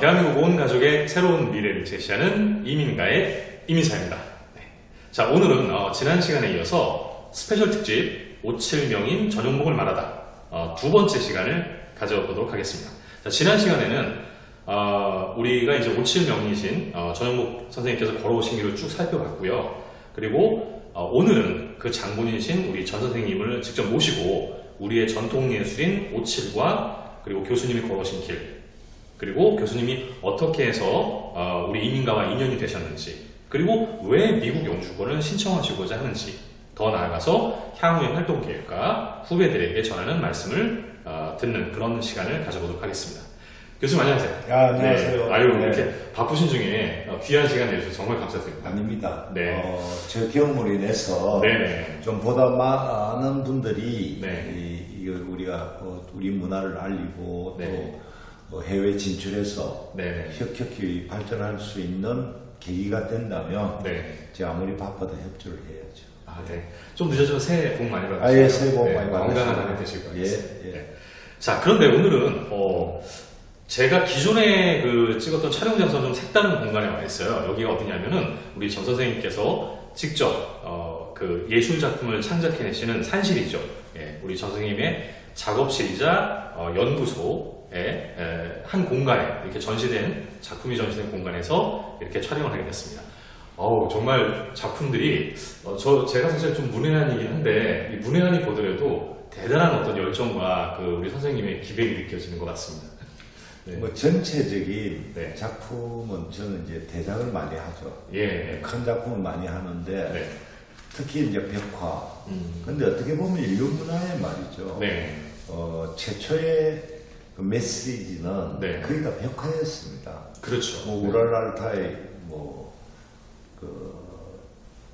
대한민국 온 가족의 새로운 미래를 제시하는 이민가의 이민사입니다. 네. 자, 오늘은 지난 시간에 이어서 스페셜 특집 57명인 전용목을 말하다 두 번째 시간을 가져보도록 하겠습니다. 자, 지난 시간에는 우리가 이제 57명이신 전용목 선생님께서 걸어오신 길을 쭉 살펴봤고요. 그리고 오늘은 그 장본인이신 우리 전 선생님을 직접 모시고 우리의 전통예술인 57과 그리고 교수님이 걸어오신 길, 그리고 교수님이 어떻게 해서 우리 이민가와 인연이 되셨는지, 그리고 왜 미국 영주권을 신청하시고자 하는지, 더 나아가서 향후의 활동 계획과 후배들에게 전하는 말씀을 듣는 그런 시간을 가져보도록 하겠습니다. 교수님 안녕하세요. 안녕하세요. 네. 아유, 네. 이렇게 바쁘신 중에 귀한 시간 내주셔서 정말 감사드립니다. 아닙니다. 네. 저 경험으로 인해서 네네. 좀 보다 많은 분들이 네. 우리가 우리 문화를 알리고 네. 또 해외 진출해서 네네. 혁혁히 발전할 수 있는 계기가 된다면 네. 제가 아무리 바빠도 협조를 해야죠. 네. 좀 늦어져서 새해 복 많이 받으시고요. 예, 새해 복 많이 받으시고. 건강한 한 해 되실 것 예, 같습니다. 예. 네. 자, 그런데 오늘은 제가 기존에 찍었던 촬영 장소는 좀 색다른 공간에 와 있어요. 여기가 어디냐면은 우리 전 선생님께서 직접 그 예술 작품을 창작해내시는 산실이죠. 예, 우리 전 선생님의 작업실이자 연구소의 한 공간에 이렇게 작품이 전시된 공간에서 이렇게 촬영을 하게 됐습니다. 정말 작품들이 제가 사실 좀 문외한이긴 한데 이 문외한이 보더라도 대단한 어떤 열정과 우리 선생님의 기백이 느껴지는 것 같습니다. 네. 전체적인 네. 작품은 저는 이제 대작을 많이 하죠. 예. 큰 작품을 많이 하는데 네. 특히 이제 벽화. 근데 어떻게 보면 인류 문화의 말이죠. 네. 최초의 그 메시지는 네. 거의 다 벽화였습니다. 그렇죠. 뭐 우랄랄타의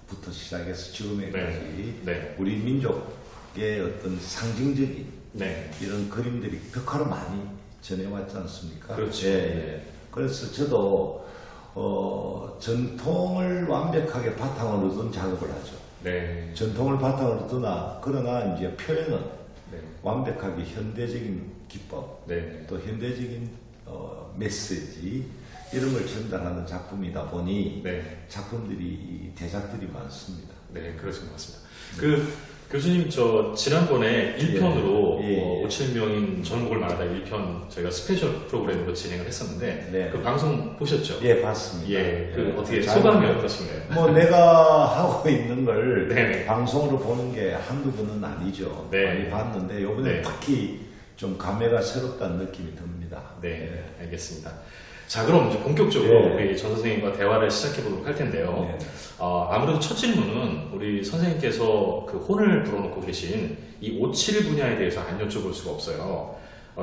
부터 시작해서 지금까지 네. 우리 민족의 어떤 상징적인 네. 이런 그림들이 벽화로 많이 전해왔지 않습니까? 그렇죠. 예. 그래서 저도 전통을 완벽하게 바탕으로 둔 작업을 하죠. 네. 전통을 바탕으로 두나 그러나 이제 표현은 네. 완벽하게 현대적인 기법, 네. 또 현대적인 메시지 이런 걸 전달하는 작품이다 보니 네. 작품들이 대작들이 많습니다. 네, 그러신 것 같습니다. 교수님, 지난번에 1편으로 예. 57명인 전국을 말하다 1편 저희가 스페셜 프로그램으로 진행을 했었는데 네. 그 방송 보셨죠? 예, 봤습니다. 예, 어떻게 잘 소감이 어떠신가요? 뭐 내가 하고 있는 걸 네. 방송으로 보는 게 한두 번은 아니죠. 네. 많이 봤는데 이번에 네. 특히 좀 감회가 새롭다는 느낌이 듭니다. 네, 알겠습니다. 자, 그럼 이제 본격적으로 네. 우리 전 선생님과 대화를 시작해 보도록 할 텐데요. 네. 아무래도 첫 질문은 우리 선생님께서 그 혼을 불어넣고 계신 이 57 분야에 대해서 안 여쭤볼 수가 없어요.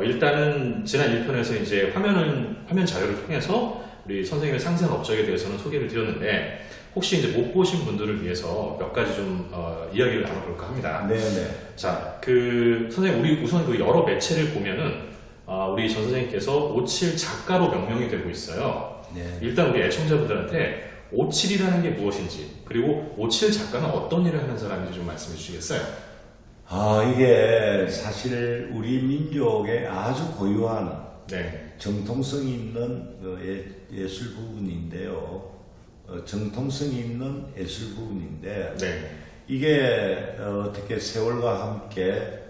일단은 지난 1편에서 이제 화면 자료를 통해서 우리 선생님의 상세한 업적에 대해서는 소개를 드렸는데 혹시 이제 못 보신 분들을 위해서 몇 가지 좀 이야기를 나눠볼까 합니다. 네네. 자, 선생님, 우리 우선 여러 매체를 보면은 우리 전 선생님께서 57 작가로 명명이 되고 있어요. 네. 일단 우리 애청자분들한테 57이라는 게 무엇인지, 그리고 57 작가는 어떤 일을 하는 사람인지 좀 말씀해 주시겠어요? 이게 사실 우리 민족의 아주 고유한 네. 정통성이 있는 예술 부분인데요. 정통성이 있는 예술 부분인데 네. 이게 어떻게 세월과 함께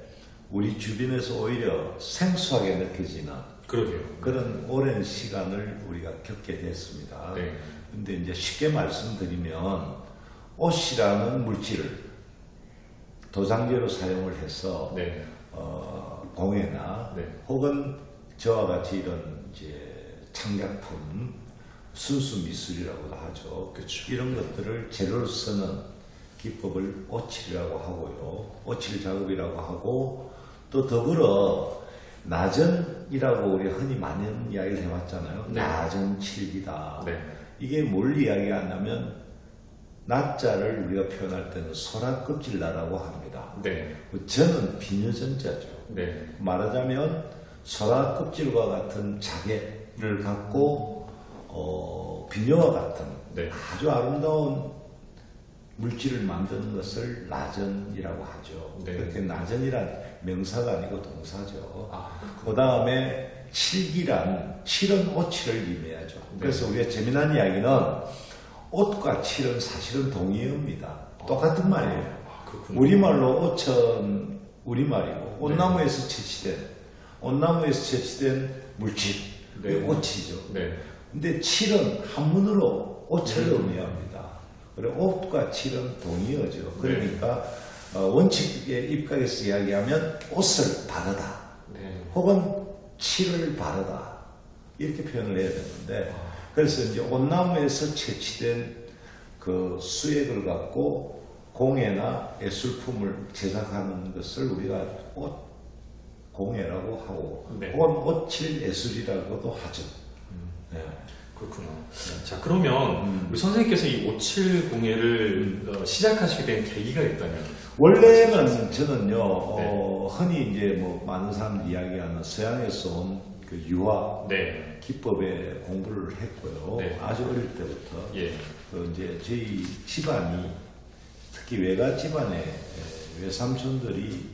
우리 주변에서 오히려 생소하게 느껴지는 그러게요. 그런 오랜 시간을 우리가 겪게 됐습니다. 네. 근데 이제 쉽게 말씀드리면 옷이라는 물질을 도장제로 사용을 해서 네. 공예나 네. 혹은 저와 같이 이런 이제 창작품, 순수 미술이라고도 하죠. 그렇죠. 이런 것들을 재료로 쓰는 기법을 오칠이라고 하고요. 오칠 작업이라고 하고 또 더불어 나전이라고 우리 흔히 많은 이야기를 해왔잖아요. 네. 나전 칠기다. 네. 이게 뭘 이야기하냐면 나자를 우리가 표현할 때는 소라껍질나라고 합니다. 네. 저는 비녀전자죠. 네. 말하자면 소라껍질과 같은 자개를 갖고 비녀와 같은 네. 아주 아름다운 물질을 만드는 것을 나전이라고 하죠. 네. 그렇게 나전이란 명사가 아니고 동사죠. 아, 그 다음에 칠기란 칠은 오칠을 의미하죠. 네. 그래서 우리가 재미난 이야기는 옷과 칠은 사실은 동의어입니다. 똑같은 말이에요. 아, 그렇군요. 우리말로 옷은 우리말이고 온나무에서 네. 채취된 물질, 네. 그게 옷이죠. 네. 근데 칠은 한문으로 옷을 의미합니다. 그래 옷과 칠은 동의어죠. 그러니까 원칙의 입각에서 이야기하면 옷을 바르다 네. 혹은 칠을 바르다 이렇게 표현을 해야 되는데 그래서 이제 온나무에서 채취된 그 수액을 갖고 공예나 예술품을 제작하는 것을 우리가 옷 공예라고 하고 네. 혹은 옷칠 예술이라고도 하죠. 네. 그렇구나. 자, 그러면 우리 선생님께서 이 오칠 공예를 시작하시게 된 계기가 있다면? 원래는 저는요, 네. 흔히 이제 뭐 많은 사람들이 이야기하는 서양에서 온 그 유화 네. 기법에 공부를 했고요. 네. 아주 어릴 때부터. 예. 그 이제 저희 집안이 특히 외가 집안의 외삼촌들이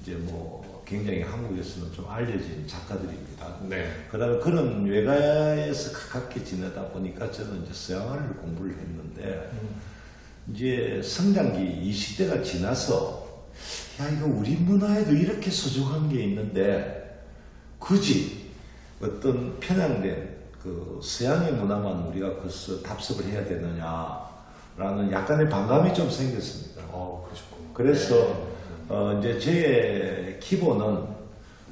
이제 뭐 굉장히 한국에서는 좀 알려진 작가들입니다. 네. 그다음에 그런 외가에서 가깝게 지내다 보니까 저는 이제 서양화를 공부를 했는데 이제 성장기 20대가 지나서 야 이거 우리 문화에도 이렇게 소중한 게 있는데 굳이 어떤 편향된 그 서양의 문화만 우리가 그것을 답습을 해야 되느냐라는 약간의 반감이 좀 생겼습니다. 그러셨군요. 그래서 네. 이제 제 기본은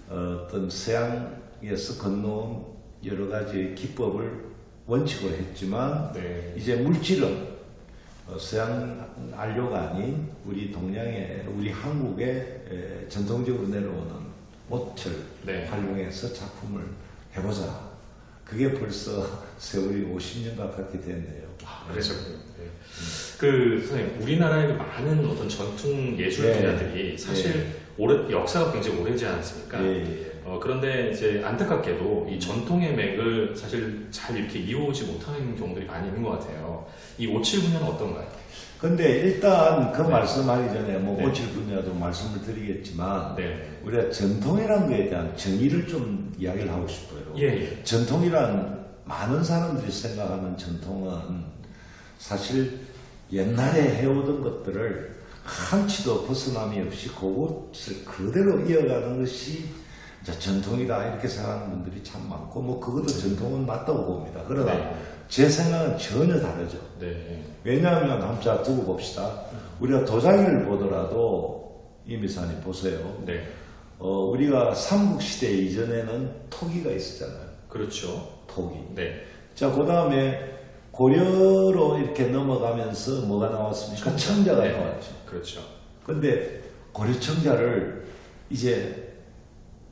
어떤 서양에서 건너온 여러 가지 기법을 원칙으로 했지만 네. 이제 물질은 서양 안료가 아닌 우리 동양의 우리 한국의 전통적으로 내려오는 옷을 네. 활용해서 작품을 해보자. 그게 벌써 세월이 50년 가깝게 됐네요. 그러셨군요. 네. 그 선생님, 우리나라의 많은 어떤 전통 예술 네. 분야들이 사실 역사가 굉장히 오래지 않습니까? 예. 그런데 이제 안타깝게도 이 전통의 맥을 사실 잘 이렇게 이어오지 못하는 경우들이 많이 있는 것 같아요. 이 57 분야는 어떤가요? 근데 일단 그 네. 말씀하기 전에 뭐 네. 오칠 분야도 말씀을 드리겠지만 네. 우리가 전통이라는 거에 대한 정의를 좀 이야기를 하고 싶어요. 예. 전통이란 많은 사람들이 생각하는 전통은 사실 옛날에 해오던 것들을 한치도 벗어남이 없이 그것을 그대로 이어가는 것이 이제 전통이다 이렇게 생각하는 분들이 참 많고 뭐 그것도 전통은 맞다고 봅니다. 그러나 네. 제 생각은 전혀 다르죠. 네. 왜냐하면 한번 자 두고 봅시다. 우리가 도자기를 보더라도 이미사님 보세요. 네. 우리가 삼국시대 이전에는 토기가 있었잖아요. 그렇죠. 토기. 네. 자, 그 다음에 고려로 이렇게 넘어가면서 뭐가 나왔습니까? 청자가 네. 나왔죠. 그렇죠. 근데 고려청자를 이제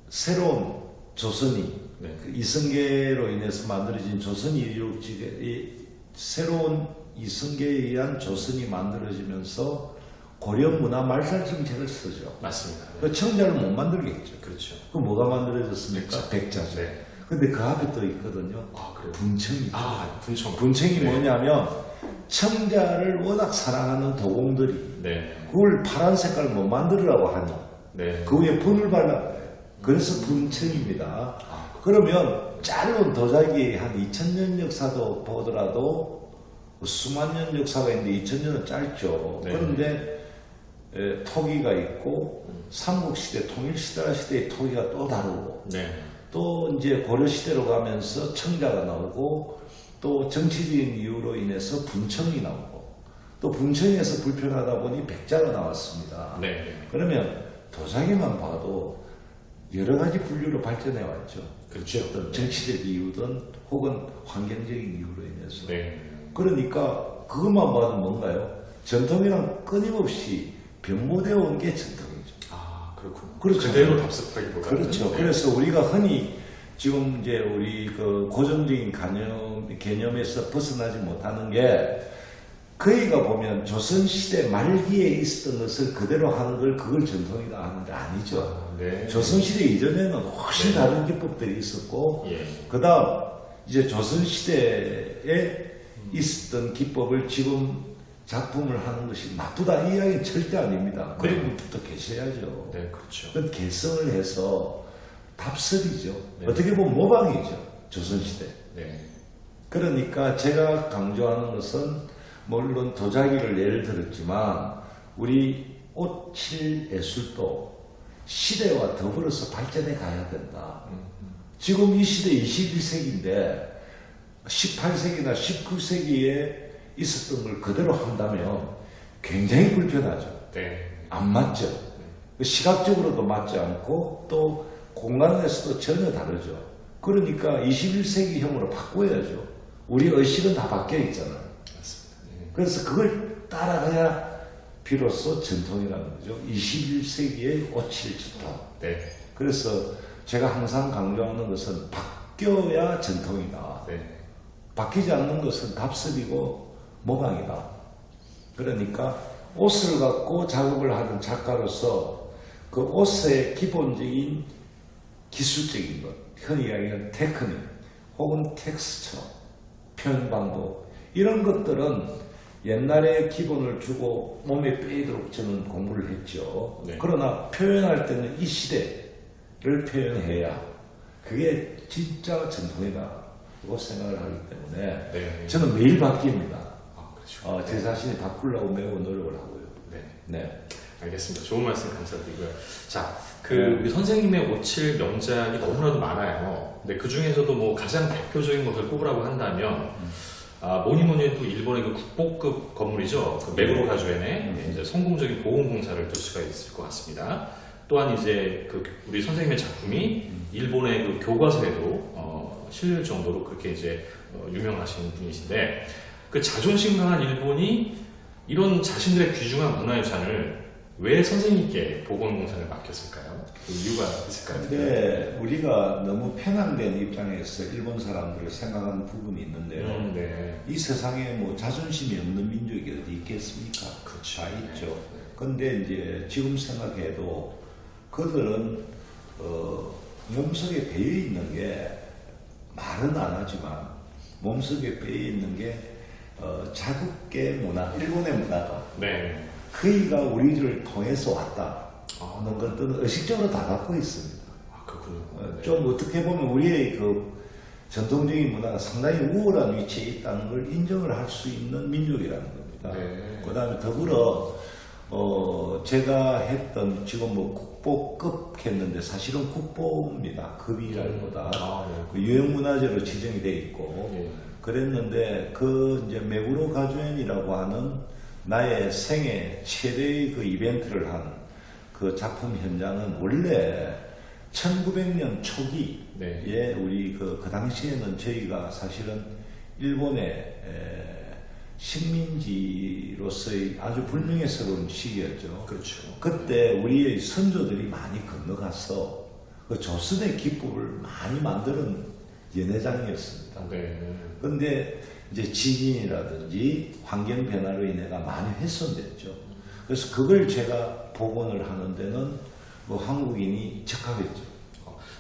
새로운 조선이 네. 그 이성계로 인해서 만들어진 조선이 이루어지게 새로운 이성계에 의한 조선이 만들어지면서 고려 문화 말살 정책을 쓰죠. 맞습니다. 네. 그 청자를 못 만들겠죠. 그렇죠. 그 뭐가 만들어졌습니까? 백자죠. 네. 근데 그 앞에 또 있거든요. 그래요? 분청이. 분청. 분청이 네. 뭐냐면 청자를 워낙 사랑하는 도공들이 네. 그걸 파란 색깔 못 만들으라고 하니 네. 그 위에 분을 발라요. 그래서 분청입니다. 아, 그러면 짧은 도자기 한 2000년 역사도 보더라도 수만 년 역사가 있는데 2000년은 짧죠. 네. 그런데 토기가 있고 삼국시대 통일시대 시대의 토기가 또 다르고 네. 또 이제 고려시대로 가면서 청자가 나오고 또 정치적인 이유로 인해서 분청이 나오고 또 분청에서 불편하다 보니 백자가 나왔습니다. 네. 그러면 도자기만 봐도 여러 가지 분류로 발전해 왔죠. 그렇죠. 어떤 정치적 이유든 혹은 환경적인 이유로 인해서. 네. 그러니까 그것만 봐도 뭔가요? 전통이랑 끊임없이 변모되어 온 게 전통이죠. 그렇군요. 그렇죠. 그대로 답습하기보다는. 그렇죠. 네. 그래서 우리가 흔히 지금 이제 우리 그 고정적인 개념에서 벗어나지 못하는 게 거기가 보면 조선시대 말기에 있었던 것을 그대로 하는 걸 그걸 전통이다 하는데 아니죠. 네. 조선시대 이전에는 훨씬 네. 다른 기법들이 있었고 예. 그 다음 이제 조선시대에 있었던 기법을 지금 작품을 하는 것이 나쁘다 이 이야기는 절대 아닙니다. 네. 그런 분부터 계셔야죠. 네, 그렇죠. 그건 개성을 해서 답설이죠. 네. 어떻게 보면 모방이죠. 조선시대. 네. 그러니까 제가 강조하는 것은 물론 도자기를 예를 들었지만 우리 옷칠 예술도 시대와 더불어서 발전해 가야 된다. 지금 이 시대 21세기인데 18세기나 19세기에 있었던 걸 그대로 한다면 굉장히 불편하죠. 네. 안 맞죠. 시각적으로도 맞지 않고 또 공간에서도 전혀 다르죠. 그러니까 21세기형으로 바꿔야죠. 우리 의식은 다 바뀌어 있잖아요. 맞습니다. 네. 그래서 그걸 따라가야 비로소 전통이라는 거죠. 21세기의 오칠 전통. 네. 그래서 제가 항상 강조하는 것은 바뀌어야 전통이다. 네. 바뀌지 않는 것은 답습이고 모방이다. 그러니까 옷을 갖고 작업을 하는 작가로서 그 옷의 기본적인 기술적인 것, 흔히 이야기하는 테크닉 혹은 텍스처, 표현 방법 이런 것들은 옛날에 기본을 주고 몸에 빼이도록 저는 공부를 했죠. 네. 그러나 표현할 때는 이 시대를 표현해야 그게 진짜 전통이다고 생각을 하기 때문에 네. 저는 매일 바뀝니다. 아, 그렇죠. 제 자신이 바꾸려고 매우 노력을 하고요. 네. 네. 알겠습니다. 좋은 말씀 감사드리고요. 자, 우리 선생님의 오칠 명작이 너무나도 많아요. 근데 그 중에서도 뭐 가장 대표적인 것을 꼽으라고 한다면, 뭐니 해도 일본의 그 국보급 건물이죠. 그 메구로 가주엔의 이제 성공적인 보온 공사를 들 수가 있을 것 같습니다. 또한 이제 그 우리 선생님의 작품이 일본의 그 교과서에도 실릴 정도로 그렇게 이제 유명하신 분이신데, 그 자존심 강한 일본이 이런 자신들의 귀중한 문화유산을 왜 선생님께 보건공사를 맡겼을까요? 그 이유가 있을까요? 근데 우리가 너무 편향된 입장에서 일본 사람들을 생각하는 부분이 있는데요. 네. 이 세상에 뭐 자존심이 없는 민족이 어디 있겠습니까? 그렇죠. 다 있죠. 네. 근데 이제 지금 생각해도 그들은 몸속에 배어 있는 게 말은 안 하지만 몸속에 배어 있는 게 자국계 문화, 일본의 문화가 네. 그이가 우리를 통해서 왔다 하는 것들은 의식적으로 다 갖고 있습니다. 아, 그렇군요. 좀 어떻게 보면 우리의 그 전통적인 문화가 상당히 우월한 위치에 있다는 걸 인정을 할 수 있는 민족이라는 겁니다. 네. 그 다음에 더불어 제가 했던 지금 뭐 국보급 했는데 사실은 국보입니다. 급이라기보다 네. 그 유형문화재로 지정이 돼 있고 네. 그랬는데 그 이제 메구로 가주엔이라고 하는 나의 생애 최대의 그 이벤트를 한 그 작품 현장은 원래 1900년 초기에 네. 우리 그 당시에는 저희가 사실은 일본의 식민지로서의 아주 불명예스러운 시기였죠. 그렇죠. 그때 우리의 선조들이 많이 건너가서 그 조선의 기법을 많이 만드는 연회장이었습니다. 네. 그런데 이제 지진이라든지 환경 변화로 인해가 많이 훼손됐죠. 그래서 그걸 제가 복원을 하는 데는 뭐 한국인이 적합했죠.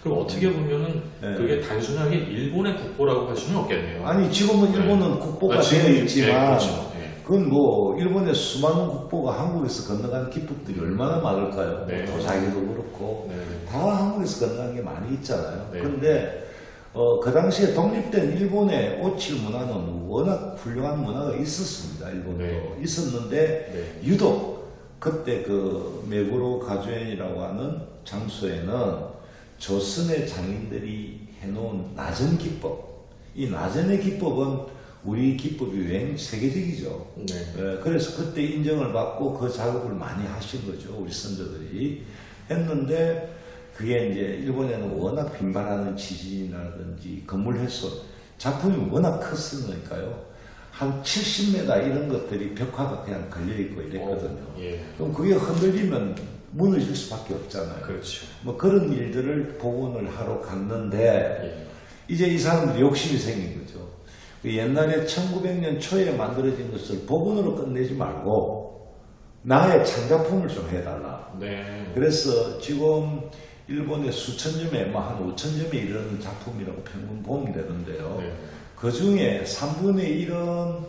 그럼 어떻게 보면은 네. 그게 단순하게 일본의 국보라고 할 수는 없겠네요. 아니 지금은 네. 일본은 국보가 지금, 되어 있지만 네, 그렇죠. 네. 그건 뭐 일본의 수많은 국보가 한국에서 건너간 기법들이 얼마나 많을까요? 네. 도자기도 그렇고 네. 다 한국에서 건너간 게 많이 있잖아요. 네. 그런데 그 당시에 독립된 일본의 오칠 문화는 워낙 훌륭한 문화가 있었습니다. 일본도 네. 있었는데 네. 유독 그때 그 메구로 가주엔이라고 하는 장소에는 조선의 장인들이 해놓은 나전 기법, 이 나전의 기법은 우리 기법이 세계적이죠. 네. 그래서 그때 인정을 받고 그 작업을 많이 하신 거죠. 우리 선조들이 했는데 그게 이제 일본에는 워낙 빈발하는 지진이라든지 건물 훼손, 작품이 워낙 컸으니까요. 한 70m 이런 것들이 벽화가 그냥 걸려있고 이랬거든요. 예. 그럼 그게 흔들리면 무너질 수밖에 없잖아요. 그렇죠. 뭐 그런 일들을 복원을 하러 갔는데 예. 이제 이 사람들이 욕심이 생긴 거죠. 그 옛날에 1900년 초에 만들어진 것을 복원으로 끝내지 말고 나의 창작품을 좀 해달라. 네. 그래서 지금 일본의 수천 점에 한 5천 점에 이르는 작품이라고 평균 보면 되는데요. 네. 그 중에 3분의 1은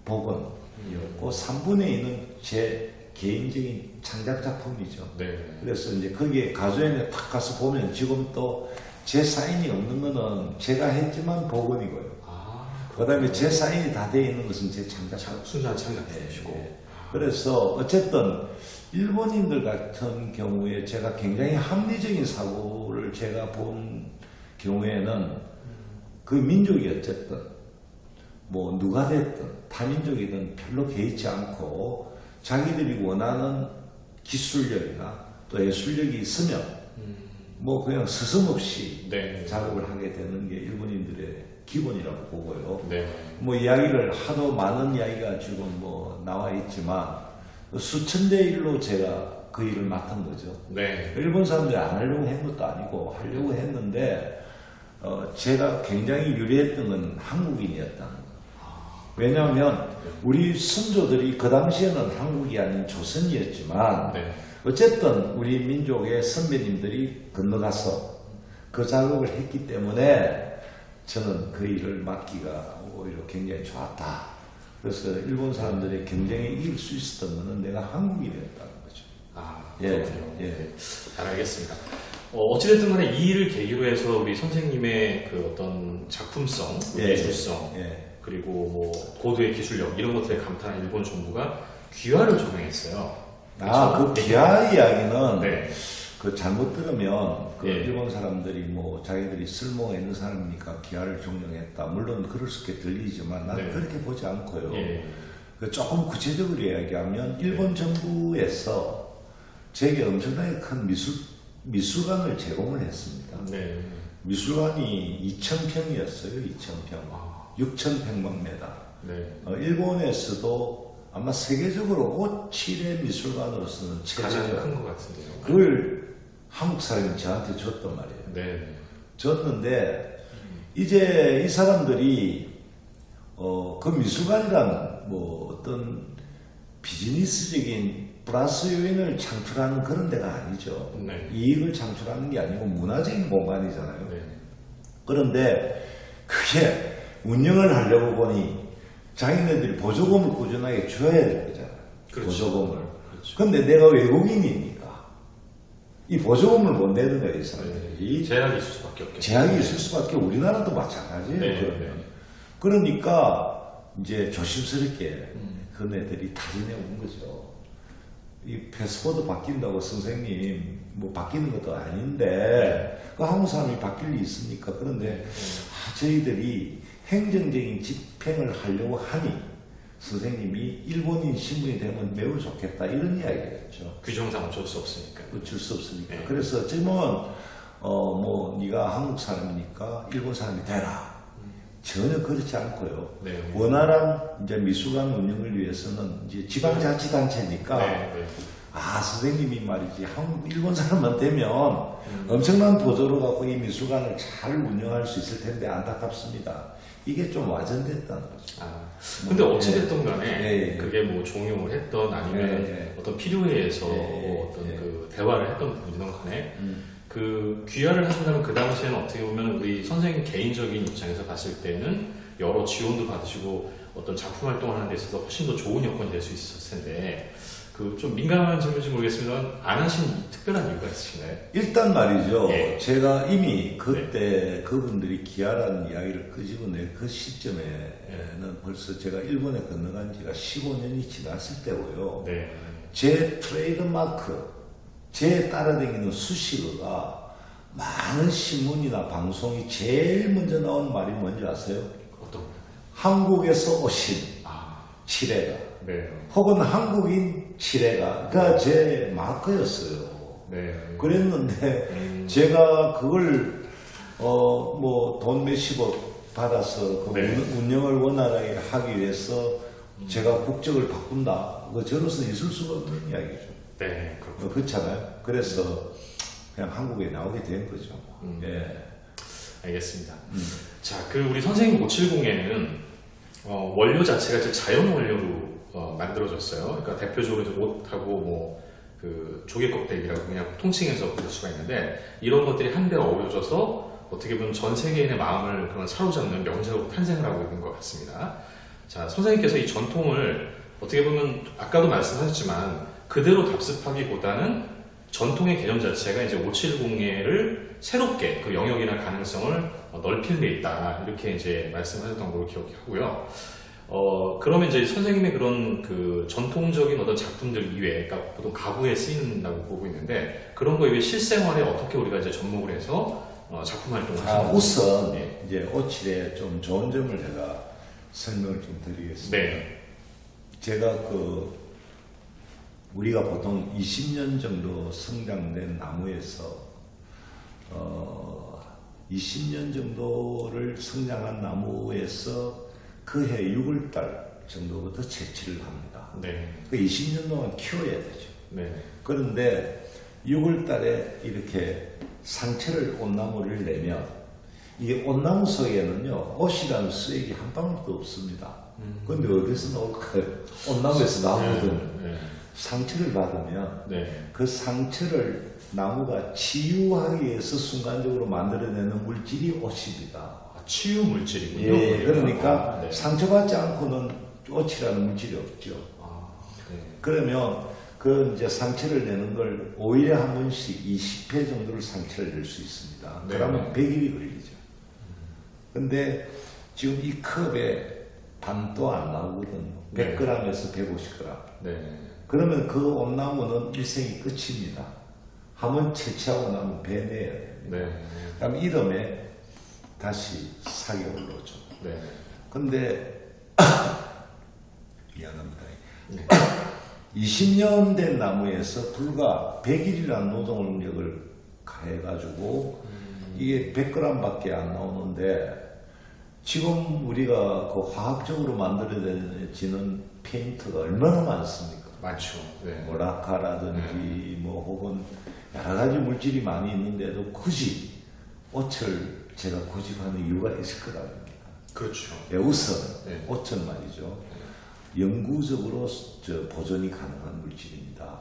복원, 이었고 3분의 2는 제 개인적인 창작 작품이죠. 네. 그래서 이제 거기에 가조연에 탁 가서 보면 지금 또 제 사인이 없는 거는 제가 했지만 복원이고요. 아, 그 다음에 제 사인이 다 되어 있는 것은 제 창작 작품. 순수한 창작이시고. 네. 그래서 어쨌든 일본인들 같은 경우에 제가 굉장히 합리적인 사고를 제가 본 경우에는 그 민족이 어쨌든 뭐 누가 됐든 타민족이든 별로 개의치 않고 자기들이 원하는 기술력이나 또 예술력이 있으면 뭐 그냥 스스럼없이 네. 작업을 하게 되는 게 일본인들의 기본이라고 보고요. 네. 뭐 이야기를 하도 많은 이야기가 지금 뭐 나와 있지만 수천 대 일로 제가 그 일을 맡은 거죠. 네. 일본 사람들이 안 하려고 한 것도 아니고 하려고 했는데 제가 굉장히 유리했던 건 한국인이었다는 거. 왜냐하면 우리 선조들이 그 당시에는 한국이 아닌 조선이었지만 네. 어쨌든 우리 민족의 선배님들이 건너가서 그 작업을 했기 때문에 저는 그 일을 맡기가 오히려 굉장히 좋았다. 그래서 일본 사람들의 경쟁에 이길 수 있었던 것은 내가 한국인이었다는 거죠. 아, 예, 그렇군요. 예. 네. 잘 알겠습니다. 어찌됐든 간에 이 일을 계기로 해서 우리 선생님의 그 어떤 작품성, 예, 예술성, 예. 그리고 뭐 고도의 기술력 이런 것들에 감탄한 일본 정부가 귀화를 조명했어요. 그 귀화 이야기는 네. 그 잘못 들으면 그 예. 일본 사람들이 뭐 자기들이 쓸모가 있는 사람이니까 귀화를 종용했다. 물론 그럴 수 있게 들리지만 나는 네. 그렇게 보지 않고요. 예. 그 조금 구체적으로 이야기하면 일본 정부에서 제게 엄청나게 큰 미술관을 제공을 했습니다. 네. 미술관이 2,000평이었어요. 2,000평. 6,100만메다. 네. 일본에서도 아마 세계적으로 5, 7의 미술관으로서는 가장 최고죠. 큰 것 같은데요. 그걸 한국 사람이 저한테 줬단 말이에요. 네. 줬는데 이제 이 사람들이 그 미술관이란 뭐 어떤 비즈니스적인 플러스 요인을 창출하는 그런 데가 아니죠. 네. 이익을 창출하는 게 아니고 문화적인 공간이잖아요. 네. 그런데 그게 운영을 하려고 보니 자기네들이 보조금을 꾸준하게 줘야 될 거잖아요. 그렇죠. 보조금을. 그렇죠. 근데 내가 외국인이니까 이 보조금을 못 내는 거예요, 이 사람들이. 네. 제약이 있을 수밖에 없겠죠. 제약이 있을 수밖에 우리나라도 마찬가지예요. 네, 그러면. 네. 그러니까 이제 조심스럽게 그네들이 타진해 온 거죠. 이 패스포드 바뀐다고 선생님 뭐 바뀌는 것도 아닌데 그 한국 사람이 바뀔 리 있습니까? 그런데 저희들이 행정적인 집행을 하려고 하니 선생님이 일본인 신분이 되면 매우 좋겠다 이런 이야기였죠. 규정상 어쩔 수 없으니까. 어쩔 수 없으니까. 네. 그래서 지금은 뭐 네가 한국 사람이니까 일본 사람이 되라. 전혀 그렇지 않고요. 네. 원활한 이제 미술관 운영을 위해서는 이제 지방자치단체니까 네. 선생님이 말이지 일본 사람만 되면 엄청난 보조를 갖고 이 미술관을 잘 운영할 수 있을 텐데 안타깝습니다. 이게 좀 와전됐다는 거죠. 근데 어찌됐든 간에 예. 그게 뭐 종용을 했던 아니면 예. 어떤 필요에 의해서 예. 뭐 어떤 예. 그 대화를 했던 분이든 간에 그 귀화를 하신다면 그 당시에는 어떻게 보면 우리 선생님 개인적인 입장에서 봤을 때는 여러 지원도 받으시고 어떤 작품 활동을 하는 데 있어서 훨씬 더 좋은 여건이 될 수 있었을 텐데 그 좀 민감한 질문인지 모르겠습니다만 안 하신 특별한 이유가 있으신가요? 일단 말이죠. 예. 제가 이미 그때 그분들이 기아라는 이야기를 끄집어낼 그 시점에는 벌써 제가 일본에 건너간 지가 15년이 지났을 때고요. 네. 제 트레이드마크, 제 따라다니는 수식어가 많은 신문이나 방송이 제일 먼저 나온 말이 뭔지 아세요? 어떤? 한국에서 오신 칠해가 네. 혹은 한국인 칠해가 제 마크였어요. 네. 그랬는데 제가 그걸 뭐 돈 몇십억 받아서 그 네. 운영을 원활하게 하기 위해서 제가 국적을 바꾼다. 저로서는 있을 수가 없는 이야기죠. 네. 그렇군요. 그렇잖아요. 그래서 그냥 한국에 나오게 된 거죠. 예. 알겠습니다. 자, 그 우리 선생님 570에는 원료 자체가 이제 자연 원료로 만들어졌어요. 그러니까 대표적으로 이제 옷하고 뭐 그 조개 껍데기라고 그냥 통칭해서 부를 수가 있는데 이런 것들이 한데 어우러져서 어떻게 보면 전 세계인의 마음을 그런 사로잡는 명작으로 탄생을 하고 있는 것 같습니다. 자, 선생님께서 이 전통을 어떻게 보면 아까도 말씀하셨지만 그대로 답습하기보다는 전통의 개념 자체가 이제 570을 새롭게 그 영역이나 가능성을 넓힐 데 있다 이렇게 이제 말씀하셨던 걸로 기억하고요. 그러면 이제 선생님의 그런 그 전통적인 어떤 작품들 이외에, 그러니까 보통 가구에 쓰인다고 보고 있는데 그런 거 이외에 실생활에 어떻게 우리가 이제 접목을 해서 작품 활동을 하시는 건지. 우선 예. 이제 오칠의 좀 좋은 점을 제가 설명을 좀 드리겠습니다. 네. 제가 우리가 보통 20년 정도 성장된 나무에서 20년 정도를 성장한 나무에서 그해 6월달 정도부터 채취를 합니다. 네. 그 20년 동안 키워야 되죠. 네. 그런데 6월달에 이렇게 상체를 옷나무를 내면 이게 옷나무 속에는요 옷이라는 수액이 한 방울도 없습니다. 근데 어디서 나올까요? 옷나무에서 나오거든요. 네. 상처를 받으면 네. 그 상처를 나무가 치유하기 위해서 순간적으로 만들어내는 물질이 옷입니다. 치유 물질이군요. 예, 그러니까 네. 상처받지 않고는 옷이라는 물질이 없죠. 네. 그러면 그 이제 상처를 내는 걸 5일에 한 번씩 20회 정도를 상처를 낼 수 있습니다. 네. 그러면 100일이 걸리죠. 근데 지금 이 컵에 반도 안 나오거든요. 네. 100g에서 150g. 네. 그러면 그 온나무는 일생이 끝입니다. 한번 채취하고 나면 배내야 됩니다. 네. 그럼 이름에 다시 사기 올라오죠. 네. 근데 미안합니다. 네. 20년 된 나무에서 불과 100일이라는 노동 능력을 가해가지고 이게 100g밖에 안 나오는데 지금 우리가 그 화학적으로 만들어지는 페인트가 얼마나 많습니까? 많죠. 네. 뭐 라카라든지 뭐 혹은 여러 가지 물질이 많이 있는데도 굳이 옷을 제가 고집하는 이유가 있을 거랍니다. 그렇죠. 예, 우선 네. 옷은 말이죠. 영구적으로 보존이 가능한 물질입니다.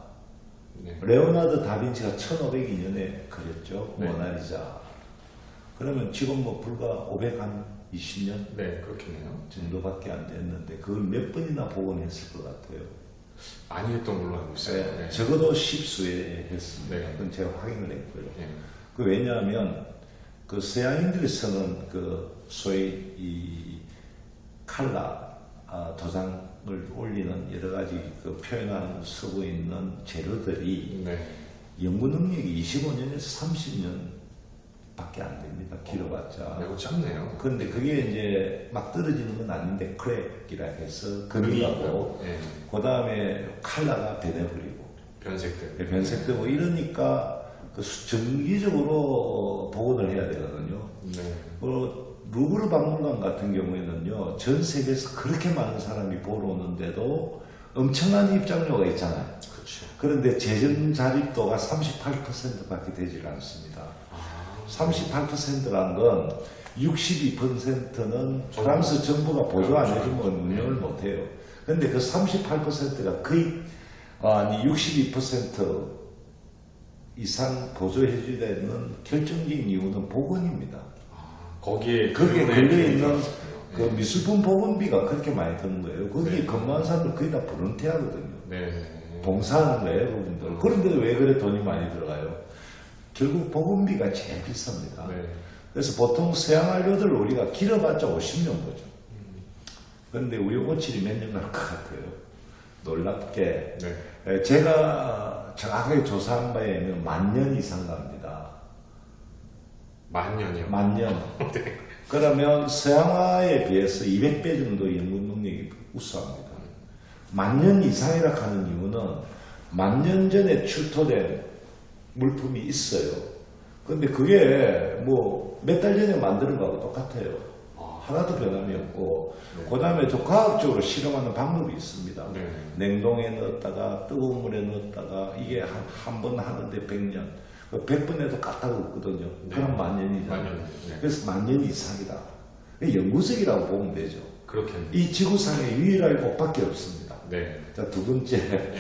네. 레오나르도 다빈치가 1502년에 그렸죠. 네. 모나리자. 그러면 지금 뭐 불과 520년 네, 그렇겠네요. 정도밖에 안 됐는데 그걸 몇 번이나 복원했을 것 같아요. 많이 했던 걸로 알고 있어요. 네, 네. 적어도 10수에 했습니다. 네. 그건 제가 확인을 했고요. 네. 그 왜냐하면 그 서양인들이 쓰는 그 소위 이 칼라 도장을 올리는 여러 가지 그 표현하는 쓰고 있는 재료들이 네. 연구 능력이 25년에서 30년밖에 안 됩니다. 길어봤자. 매우 짧네요. 그런데 그게 이제 막 떨어지는 건 아닌데 크랙이라 해서 그늘하고 네. 그 다음에 칼라가 변해버리고 변색들. 변색되고 이러니까 그 정기적으로 복원을 해야 되거든요. 네. 루브르 박물관 같은 경우에는요, 전 세계에서 그렇게 많은 사람이 보러 오는데도 엄청난 입장료가 있잖아요. 그렇죠. 그런데 재정 자립도가 38%밖에 되질 않습니다. 38%란 건 62%는 프랑스 정부가 보조 안 해주면 운영을 못해요. 근데 그 38%가 거의, 62% 이상 보조해줘야 되는 결정적인 이유는 복원입니다. 거기에 거기에 그분의 걸려있는 네. 그 미술품 복원비가 그렇게 많이 드는 거예요. 거기에 네. 근무하는 사람들 거의 다 볼런티어거든요. 네. 봉사하는 거예요, 그분들. 그런데 왜 그래 돈이 많이 들어가요? 결국 복원비가 제일 비쌉니다. 네. 그래서 보통 서양 한료들 우리가 길어봤자 50년 보죠. 그런데 우리 오칠이 몇 년 갈 것 같아요. 놀랍게. 네. 제가 정확하게 조사한 바에 의하면 10,000년 이상 갑니다. 만 년이요. 10,000년. 네. 그러면 서양화에 비해서 200배 정도 연구 능력이 우수합니다. 10,000년 이상이라 하는 이유는 10,000년 전에 출토된 물품이 있어요. 근데 그게 뭐 몇 달 전에 만드는 거하고 똑같아요. 하나도 변함이 없고, 네. 그 다음에 또 과학적으로 실험하는 방법이 있습니다. 네. 냉동에 넣었다가 뜨거운 물에 넣었다가 이게 한 번 하는데 100년. 100번에도 까다가 없거든요. 네. 그럼 10,000년이잖아요. 만 년. 네. 그래서 10,000년 이상이다. 영구적이라고 보면 되죠. 그렇겠네요. 이 지구상에 유일할 곳밖에 없습니다. 네. 자, 두 번째. 네.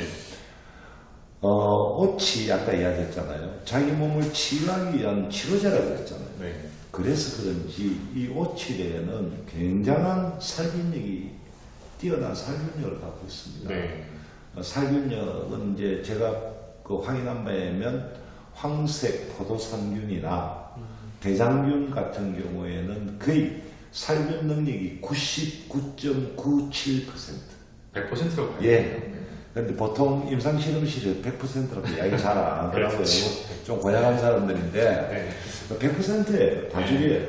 옷이 아까 이야기했잖아요. 자기 몸을 치유하기 위한 치료제라고 했잖아요. 네. 그래서 그런지 이 오칠에는 굉장한 살균력이 뛰어난 살균력을 갖고 있습니다. 네. 살균력은 이제 제가 그 확인한 바에 의하면 황색 포도상균이나 대장균 같은 경우에는 거의 살균 능력이 99.97%. 100%라고 봐요. 예. 근데 보통 임상실험실에 100%라고 이야기 잘 안 하더라고요. 그렇죠. 좀 고약한 사람들인데 네. 100%예요. 다줄이에요.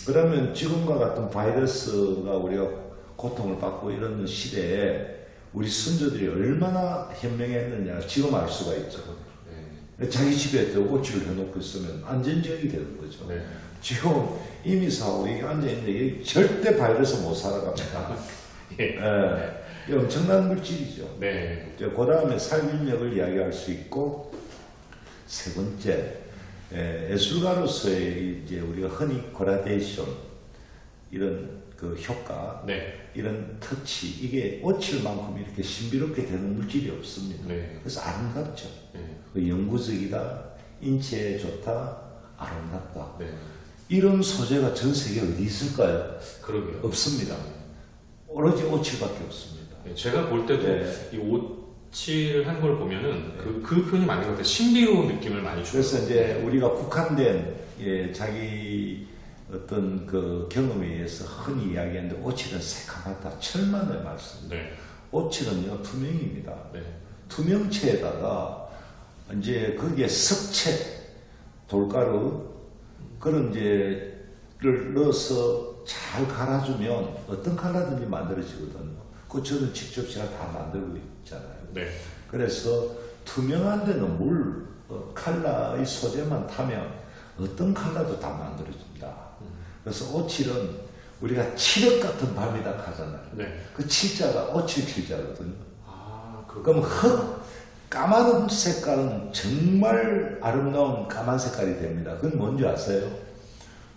그러면 지금과 같은 바이러스가 우리가 고통을 받고 이런 시대에 우리 선조들이 얼마나 현명했느냐 지금 알 수가 있죠. 네. 자기 집에 오치를 해놓고 있으면 안전지역이 되는 거죠. 네. 지금 이미 사고 여기 앉아있는데 절대 바이러스 못 살아갑니다. 예. 이 엄청난 물질이죠. 네. 그 다음에 살균력을 이야기할 수 있고, 세 번째, 예술가로서의 이제 우리가 흔히 그라데이션, 이런 그 효과, 네. 이런 터치, 이게 오칠만큼 이렇게 신비롭게 되는 물질이 없습니다. 네. 그래서 아름답죠. 네. 그 영구적이다, 인체에 좋다, 아름답다. 네. 이런 소재가 전 세계에 어디 있을까요? 그러게요. 없습니다. 오로지 오칠밖에 없습니다. 네, 제가 볼 때도 네. 이 오칠을 한 걸 보면은 그 표현이 맞는 것 같아요. 신비로운 느낌을 많이 줘요. 그래서 이제 우리가 국한된 자기 어떤 그 경험에 의해서 흔히 이야기하는데 오칠은 새카맣다. 철만의 말씀. 네. 오칠은요 투명입니다. 네. 투명체에다가 이제 거기에 석체, 돌가루 그런 이제를 넣어서 잘 갈아주면 어떤 칼라든지 만들어지거든요. 그 저는 직접 제가 다 만들고 있잖아요. 네. 그래서 투명한 데는 물, 칼라의 소재만 타면 어떤 칼라도 다 만들어집니다. 그래서 오칠은 우리가 칠흑 같은 밤이다 하잖아요. 네. 그 칠자가 오칠 칠자거든요. 아, 그럼 까만 색깔은 정말 아름다운 까만 색깔이 됩니다. 그건 뭔지 아세요?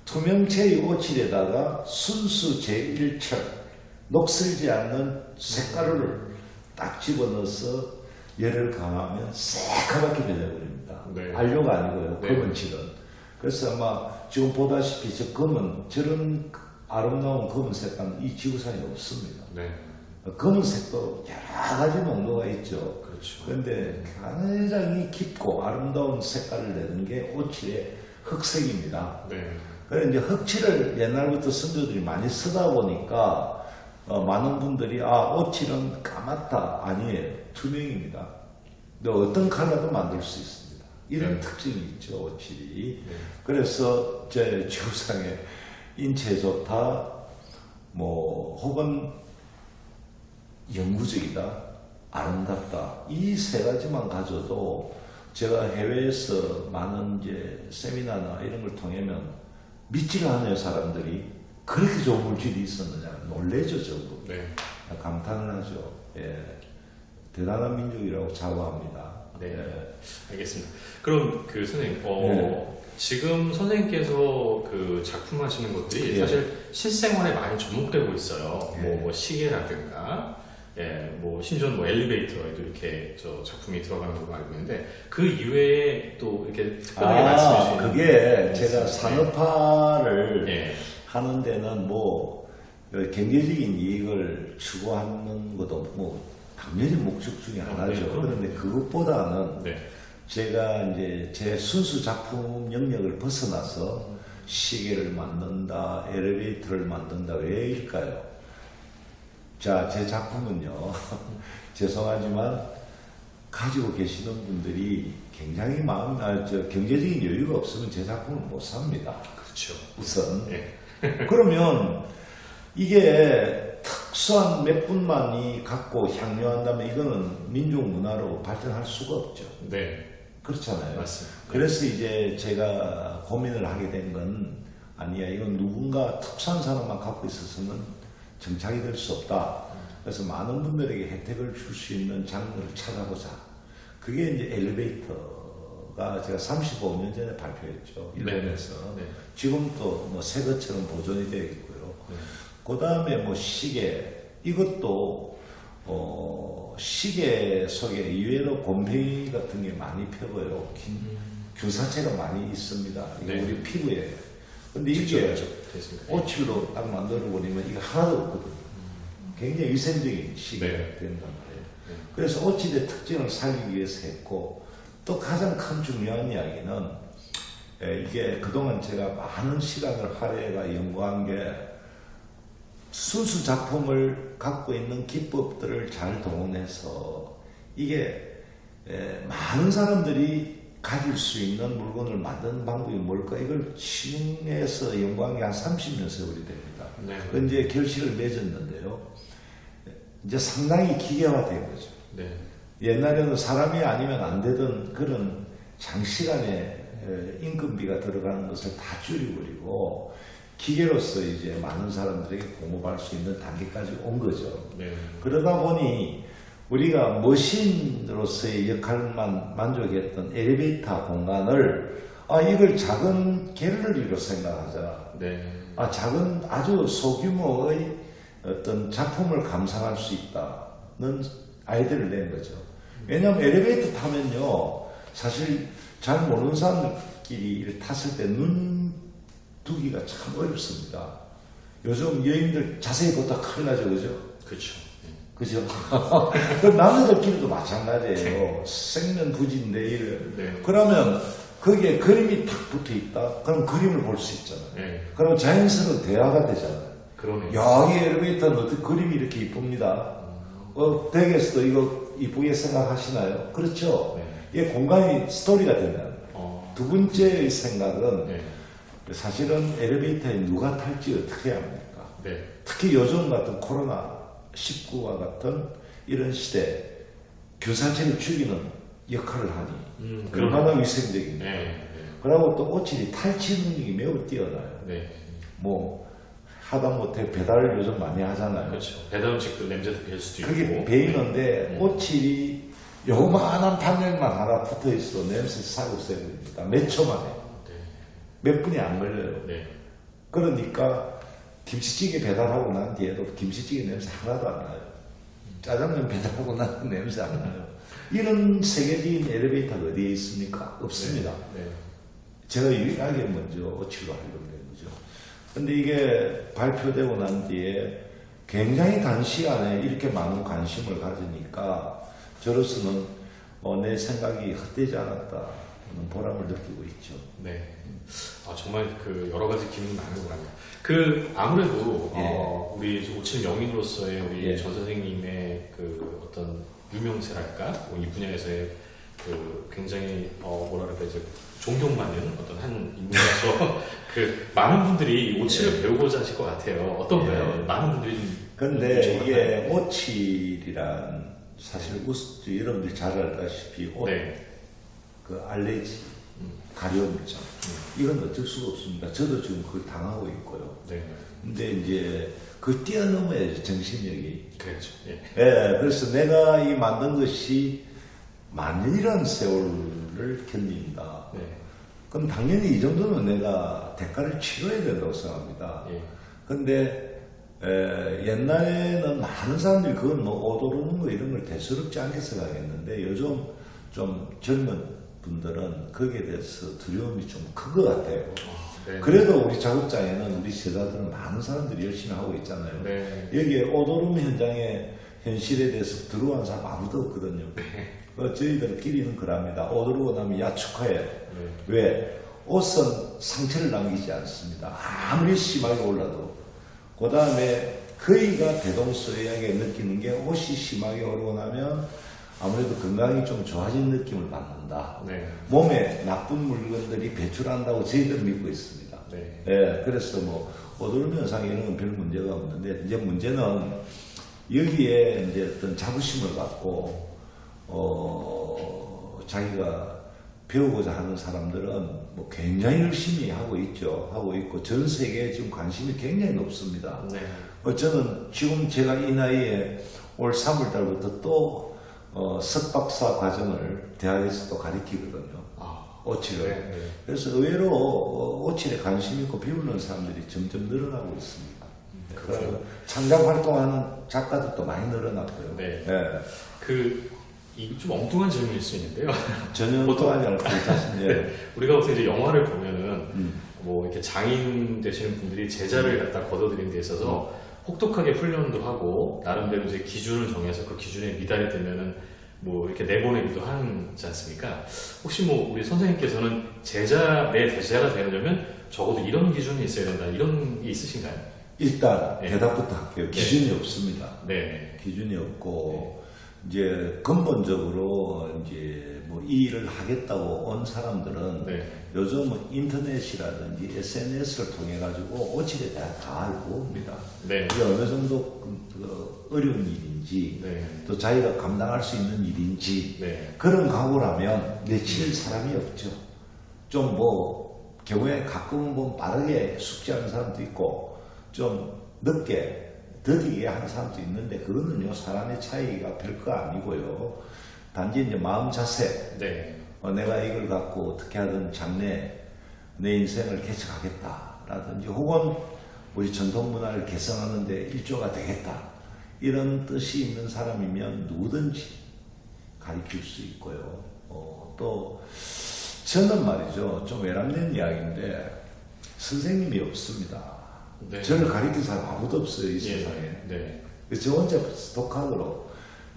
투명체의 오칠에다가 순수 제1철, 녹슬지 않는 색가루를 딱 집어넣어서 열을 가하면 새카맣게 변해버립니다. 네. 안료가 아니고요. 네. 검은 칠은. 그래서 아마 지금 보다시피 저런 아름다운 검은 색깔은 이 지구상에 없습니다. 네. 검은색도 여러 가지 농도가 있죠. 그렇죠. 그런데 굉장히 깊고 아름다운 색깔을 내는 게 오칠의 흑색입니다. 네. 그래서 이제 흑칠을 옛날부터 선조들이 많이 쓰다 보니까 많은 분들이 오칠은 까맣다. 아니에요. 투명입니다. 근데 어떤 컬러도 만들 수 있습니다. 이런 네. 특징이 있죠. 오칠이. 네. 그래서 제 지구상에 인체에 좋다. 혹은 영구적이다, 아름답다. 이 세 가지만 가져도 제가 해외에서 많은 이제 세미나나 이런 걸 통하면 믿지를 않아요, 사람들이. 그렇게 좋은 물질이 있었느냐. 놀래죠, 저도. 네. 감탄을 하죠. 예. 대단한 민족이라고 자부합니다. 네. 예. 알겠습니다. 그럼 그 선생님, 네. 지금 선생님께서 그 작품 하시는 것들이 예. 사실 실생활에 많이 접목되고 있어요. 예. 뭐 시계라든가, 심지어는 엘리베이터에도 이렇게 작품이 들어가는 걸로 알고 있는데 그 이외에 또 이렇게 특별하게 말씀해 주시는 그게 제가 네. 산업화를 예. 하는 데는 경제적인 이익을 추구하는 것도 당연히 목적 중에 하나죠. 네, 그럼요. 그런데 그것보다는 네. 제가 이제 제 순수 작품 영역을 벗어나서 시계를 만든다, 엘리베이터를 만든다. 왜일까요? 자, 제 작품은요. 죄송하지만 가지고 계시는 분들이 굉장히 경제적인 여유가 없으면 제 작품을 못 삽니다. 그렇죠. 우선. 예. 그러면 이게 특수한 몇 분만이 갖고 향유한다면 이거는 민족 문화로 발전할 수가 없죠. 네. 그렇잖아요. 맞습니다. 그래서 이제 제가 고민을 하게 된 건 아니야. 이건 누군가 특수한 사람만 갖고 있어서는 정착이 될 수 없다. 그래서 많은 분들에게 혜택을 줄 수 있는 장르를 찾아보자. 그게 이제 엘리베이터가 제가 35년 전에 발표했죠. 일본에서. 네. 지금도 새 것처럼 보존이 되어 있고요. 네. 그 다음에 시계. 이것도 시계 속에 의외로 곰팡이 같은 게 많이 펴고요. 균사체가 많이 있습니다. 이게 네. 우리 피부에. 근데 직접 이게 됐습니다. 오칠로 딱 만들어 버리면 이거 하나도 없거든요. 굉장히 위생적인 시기가 네. 된단 말이에요. 그래서 오칠의 특징을 살리기 위해서 했고 또 가장 큰 중요한 이야기는 이게 그동안 제가 많은 시간을 할애가 연구한 게 순수 작품을 갖고 있는 기법들을 잘 동원해서 이게 많은 사람들이 가질 수 있는 물건을 만드는 방법이 뭘까? 이걸 시중에서 연구한 게 한 30년 세월이 됩니다. 네. 이제 결실을 맺었는데요. 이제 상당히 기계화된 거죠. 네. 옛날에는 사람이 아니면 안 되던 그런 장시간의 임금비가 들어가는 것을 다 줄여버리고 기계로서 이제 많은 사람들에게 공급할 수 있는 단계까지 온 거죠. 네. 그러다 보니 우리가 머신으로서의 역할만 만족했던 엘리베이터 공간을 이걸 작은 갤러리로 생각하자. 네. 작은 아주 소규모의 어떤 작품을 감상할 수 있다는 아이디어를 낸 거죠. 왜냐하면 엘리베이터 타면요, 사실 잘 모르는 사람들끼리 이렇게 탔을 때 눈 두기가 참 어렵습니다. 요즘 여인들 자세히 보다 큰일 나죠, 그죠? 그렇죠. 그죠? 남자들끼리도 마찬가지예요. 생면 부지인데, 네. 그러면 거기에 그림이 탁 붙어 있다? 그럼 그림을 볼 수 있잖아요. 네. 그럼 자연스러운 대화가 되잖아요. 그러네요. 여기 엘리베이터는 어떻게 그림이 이렇게 이쁩니다. 댁에서도 이거 이쁘게 생각하시나요? 그렇죠. 네. 이게 공간이 스토리가 된다는 거예요. 두 번째의 생각은 네. 사실은 엘리베이터에 누가 탈지 어떻게 해야 합니까? 네. 특히 요즘 같은 코로나19와 같은 이런 시대 교사체를 죽이는 역할을 하니 얼마나 위생적인가. 네. 네. 그리고 또 오칠이 탈취 능력이 매우 뛰어나요. 네. 뭐 하다못해 배달을 요즘 많이 하잖아요. 그렇죠. 배달 음식도 냄새도 뵐 수도 그게 있고. 베이는데 오칠이 요만한 판넬만 하나 붙어 있어 냄새 싹 없애버립니다. 몇 초 만에. 네. 몇 분이 안 걸려요. 네. 그러니까 김치찌개 배달하고 난 뒤에도 김치찌개 냄새 하나도 안 나요. 짜장면 배달하고 난 냄새 안 나요. 이런 세계적인 엘리베이터가 어디에 있습니까? 없습니다. 네. 제가 유일하게 먼저 오칠로 하려고 한 거죠. 근데 이게 발표되고 난 뒤에 굉장히 단시간에 이렇게 많은 관심을 가지니까 저로서는 내 생각이 헛되지 않았다는 보람을 느끼고 있죠. 네. 정말 그 여러 가지 기능이 많은구나. 아무래도 예. 우리 오칠 명인으로서의 우리 예. 전 선생님의 그 어떤 유명세랄까 이 분야에서의 그 굉장히 뭐라 그럴까 이제 존경받는 어떤 한 인물로서 그 많은 분들이 이 오칠을 배우고자 하실 것 같아요. 어떤가요? 예. 많은 분들이 좀 근데 요청을 이게 오칠이란 사실 여러분들이 잘 알다시피 네. 그 알레르기, 가려움이죠. 이건 어쩔 수가 없습니다. 저도 지금 그걸 당하고 있고요. 네. 근데 이제 그 뛰어넘어야죠, 정신력이. 그렇죠. 예. 예, 그래서 내가 이 만든 것이 만년이라는 세월을 견딘다. 네. 그럼 당연히 이 정도는 내가 대가를 치러야 된다고 생각합니다. 예. 근데 옛날에는 많은 사람들이 그건 뭐 오도르는 거 이런 걸 대수롭지 않게 생각했는데 요즘 좀 젊은 분들은 거기에 대해서 두려움이 좀 큰 것 같아요. 네. 그래도 우리 작업장에는 우리 제자들은 많은 사람들이 열심히 하고 있잖아요. 네. 여기에 오도름 현장의 현실에 대해서 들어간 사람 아무도 없거든요. 저희들끼리는 그럽니다. 오도르고 나면 야 축하해. 왜? 옷은 상처를 남기지 않습니다. 아무리 심하게 올라도. 그 다음에 거의가 대동소이하게 느끼는 게 옷이 심하게 오르고 나면 아무래도 건강이 좀 좋아진 느낌을 받는다. 네. 몸에 나쁜 물건들이 배출한다고 저희들은 믿고 있습니다. 네. 예, 그래서 뭐 오도름 현상 이런 건 별 문제가 없는데 이제 문제는 여기에 이제 어떤 자부심을 갖고 자기가 배우고자 하는 사람들은 뭐 굉장히 열심히 하고 있죠. 하고 있고 전 세계에 지금 관심이 굉장히 높습니다. 네. 저는 지금 제가 이 나이에 올 3월 달부터 또 석박사 과정을 대학에서 또 가르치거든요. 오칠을. 네, 네. 그래서 의외로 오칠에 관심 있고 배우는 사람들이 점점 늘어나고 있습니다. 그리고 창작 활동하는 작가들도 많이 늘어났고요. 네. 네. 이거 좀 엉뚱한 질문일 수 있는데요. 전혀 보통- 엉뚱하지 않고 사실 우리가 보통 이제 영화를 보면은 뭐 이렇게 장인 되시는 분들이 제자를 갖다 거둬들이는 데 있어서 혹독하게 훈련도 하고 나름대로 이제 기준을 정해서 그 기준에 미달이 되면은 뭐 이렇게 내보내기도 하지 않습니까? 혹시 뭐 우리 선생님께서는 내 제자가 되려면 적어도 이런 기준이 있어야 된다 이런 게 있으신가요? 일단 네. 대답부터 할게요. 기준이 없습니다. 네. 기준이 없고 이제 근본적으로 이제 뭐 이 일을 하겠다고 온 사람들은 네. 요즘 뭐 인터넷이라든지 SNS를 통해 가지고 오치에 대해 다 알고 옵니다. 네. 이게 어느 정도 어려운 일인지 네. 또 자기가 감당할 수 있는 일인지 네. 그런 각오라면 내칠 사람이 없죠. 좀 뭐 경우에 가끔은 뭐 빠르게 숙지하는 사람도 있고 좀 늦게 더디게 하는 사람도 있는데 그거는요 사람의 차이가 별거 아니고요. 단지 이제 마음 자세. 네. 내가 이걸 갖고 어떻게 하든 장래 내 인생을 개척하겠다라든지 혹은 우리 전통 문화를 개성하는데 일조가 되겠다 이런 뜻이 있는 사람이면 누구든지 가르칠 수 있고요. 또 저는 말이죠 좀 외람된 이야기인데 선생님이 없습니다. 네. 저를 가르칠 사람 아무도 없어요 이 예. 세상에. 네. 저 혼자 독학으로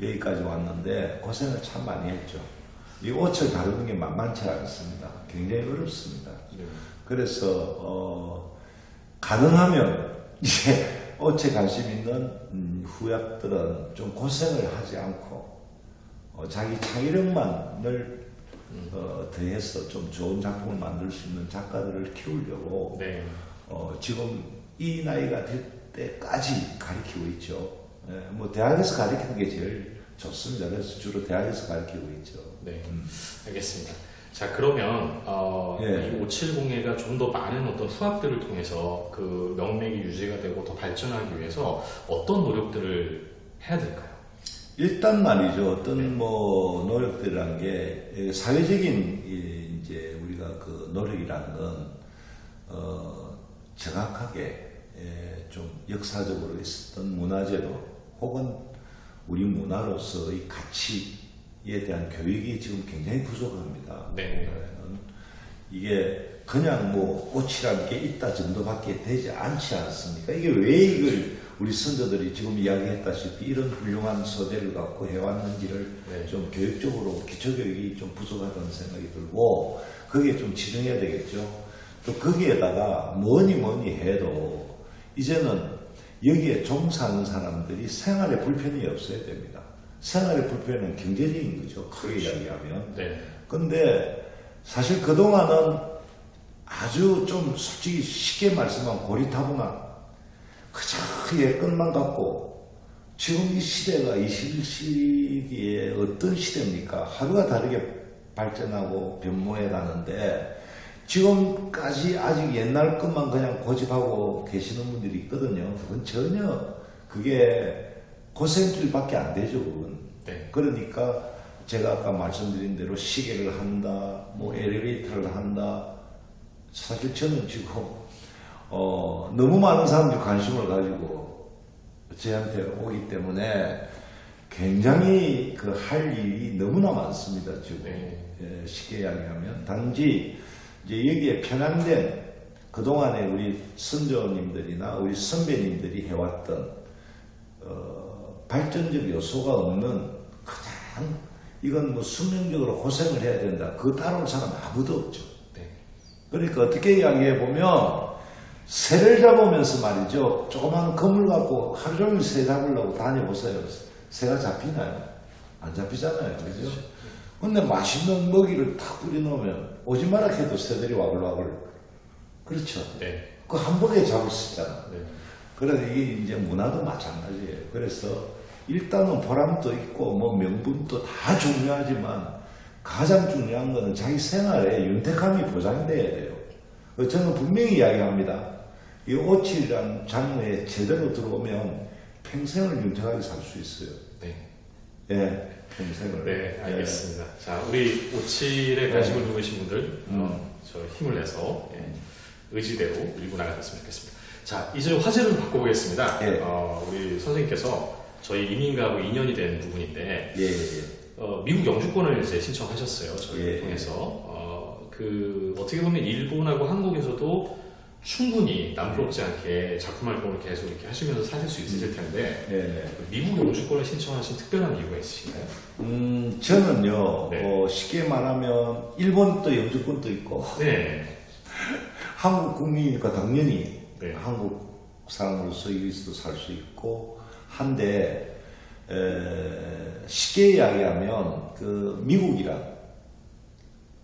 여기까지 왔는데 고생을 참 많이 했죠. 이 옷을 다루는 게 만만치 않습니다. 굉장히 어렵습니다. 네. 그래서 가능하면 이제 옷에 관심 있는 후약들은 좀 고생을 하지 않고 자기 창의력만을 더해서 좀 좋은 작품을 만들 수 있는 작가들을 키우려고 네. 지금 이 나이가 될 때까지 가르치고 있죠. 뭐 대학에서 가르치는 게 제일 좋습니다. 그래서 주로 대학에서 가르치고 있죠. 네. 알겠습니다. 자, 그러면 예. 이 570회가 좀 더 많은 어떤 후학들을 통해서 그 명맥이 유지가 되고 더 발전하기 위해서 어떤 노력들을 해야 될까요? 일단 말이죠. 어떤 네. 뭐 노력들이란 게 사회적인 이제 우리가 그 노력이라는 건 정확하게 좀 역사적으로 있었던 문화재로 혹은 우리 문화로서의 가치에 대한 교육이 지금 굉장히 부족합니다. 네. 우리나라에는 이게 그냥 뭐 꽃이라는 게 있다 정도밖에 되지 않지 않습니까? 이게 왜 이걸 우리 선조들이 지금 이야기했다시피 이런 훌륭한 소재를 갖고 해왔는지를 네. 좀 교육적으로 기초교육이 좀 부족하다는 생각이 들고 거기에 좀 치중해야 되겠죠. 또 거기에다가 뭐니 해도 이제는 여기에 종사하는 사람들이 생활에 불편이 없어야 됩니다. 생활의 불편은 경제적인 거죠. 크게 이야기하면. 네. 근데 사실 그동안은 아주 좀 솔직히 쉽게 말씀하면 고리타분한 그저 예끝만 갖고 지금 이 시대가 21세기에 어떤 시대입니까? 하루가 다르게 발전하고 변모해 가는데 지금까지 아직 옛날 것만 그냥 고집하고 계시는 분들이 있거든요. 그건 전혀 그게 고생길밖에 안 되죠, 그건. 네. 그러니까 제가 아까 말씀드린 대로 시계를 한다, 뭐 엘리베이터를 한다. 사실 저는 지금 너무 많은 사람들이 관심을 가지고 저한테 오기 때문에 굉장히 그 할 일이 너무나 많습니다, 지금. 네. 예, 쉽게 이야기하면. 단지 이제 여기에 편향된 그동안에 우리 선조님들이나 우리 선배님들이 해왔던 발전적 요소가 없는 그냥 이건 뭐 숙명적으로 고생을 해야 된다. 그거 따라올 사람 아무도 없죠. 네. 그러니까 어떻게 이야기해 보면 새를 잡으면서 말이죠. 조그만 그물 갖고 하루 종일 새 잡으려고 다녀보세요. 새가 잡히나요? 안 잡히잖아요. 그죠? 근데 맛있는 먹이를 탁 뿌려놓으면 오지 마라 해도 새들이 와글와글. 그렇죠? 네. 그 한 번에 잡을 수 있잖아. 네. 그래서 이게 이제 문화도 마찬가지예요. 그래서 일단은 보람도 있고 뭐 명분도 다 중요하지만 가장 중요한 거는 자기 생활에 윤택함이 보장돼야 돼요. 저는 분명히 이야기합니다. 이 오칠이라는 장르에 제대로 들어오면 평생을 윤택하게 살 수 있어요. 네. 예, 평생을. 네, 알겠습니다. 자, 우리 57에 관심을 네. 두고 계신 분들, 저 힘을 내서 의지대로 밀고 나가셨으면 좋겠습니다. 자, 이제 화제를 바꿔보겠습니다. 예. 우리 선생님께서 저희 이민가하고 인연이 된 부분인데, 예, 예. 미국 영주권을 이제 신청하셨어요. 저희를 예. 통해서. 어떻게 보면 일본하고 한국에서도 충분히 남부럽지 않게 작품 활동을 계속 이렇게 하시면서 사실 수 있으실 텐데 네. 미국 영주권을 신청하신 특별한 이유가 있으신가요? 저는요, 네. 쉽게 말하면 일본도 영주권도 있고 네. 한국 국민이니까 당연히 네. 한국 사람으로서 여기서도 살 수 있고 한데 쉽게 이야기하면 그 미국이란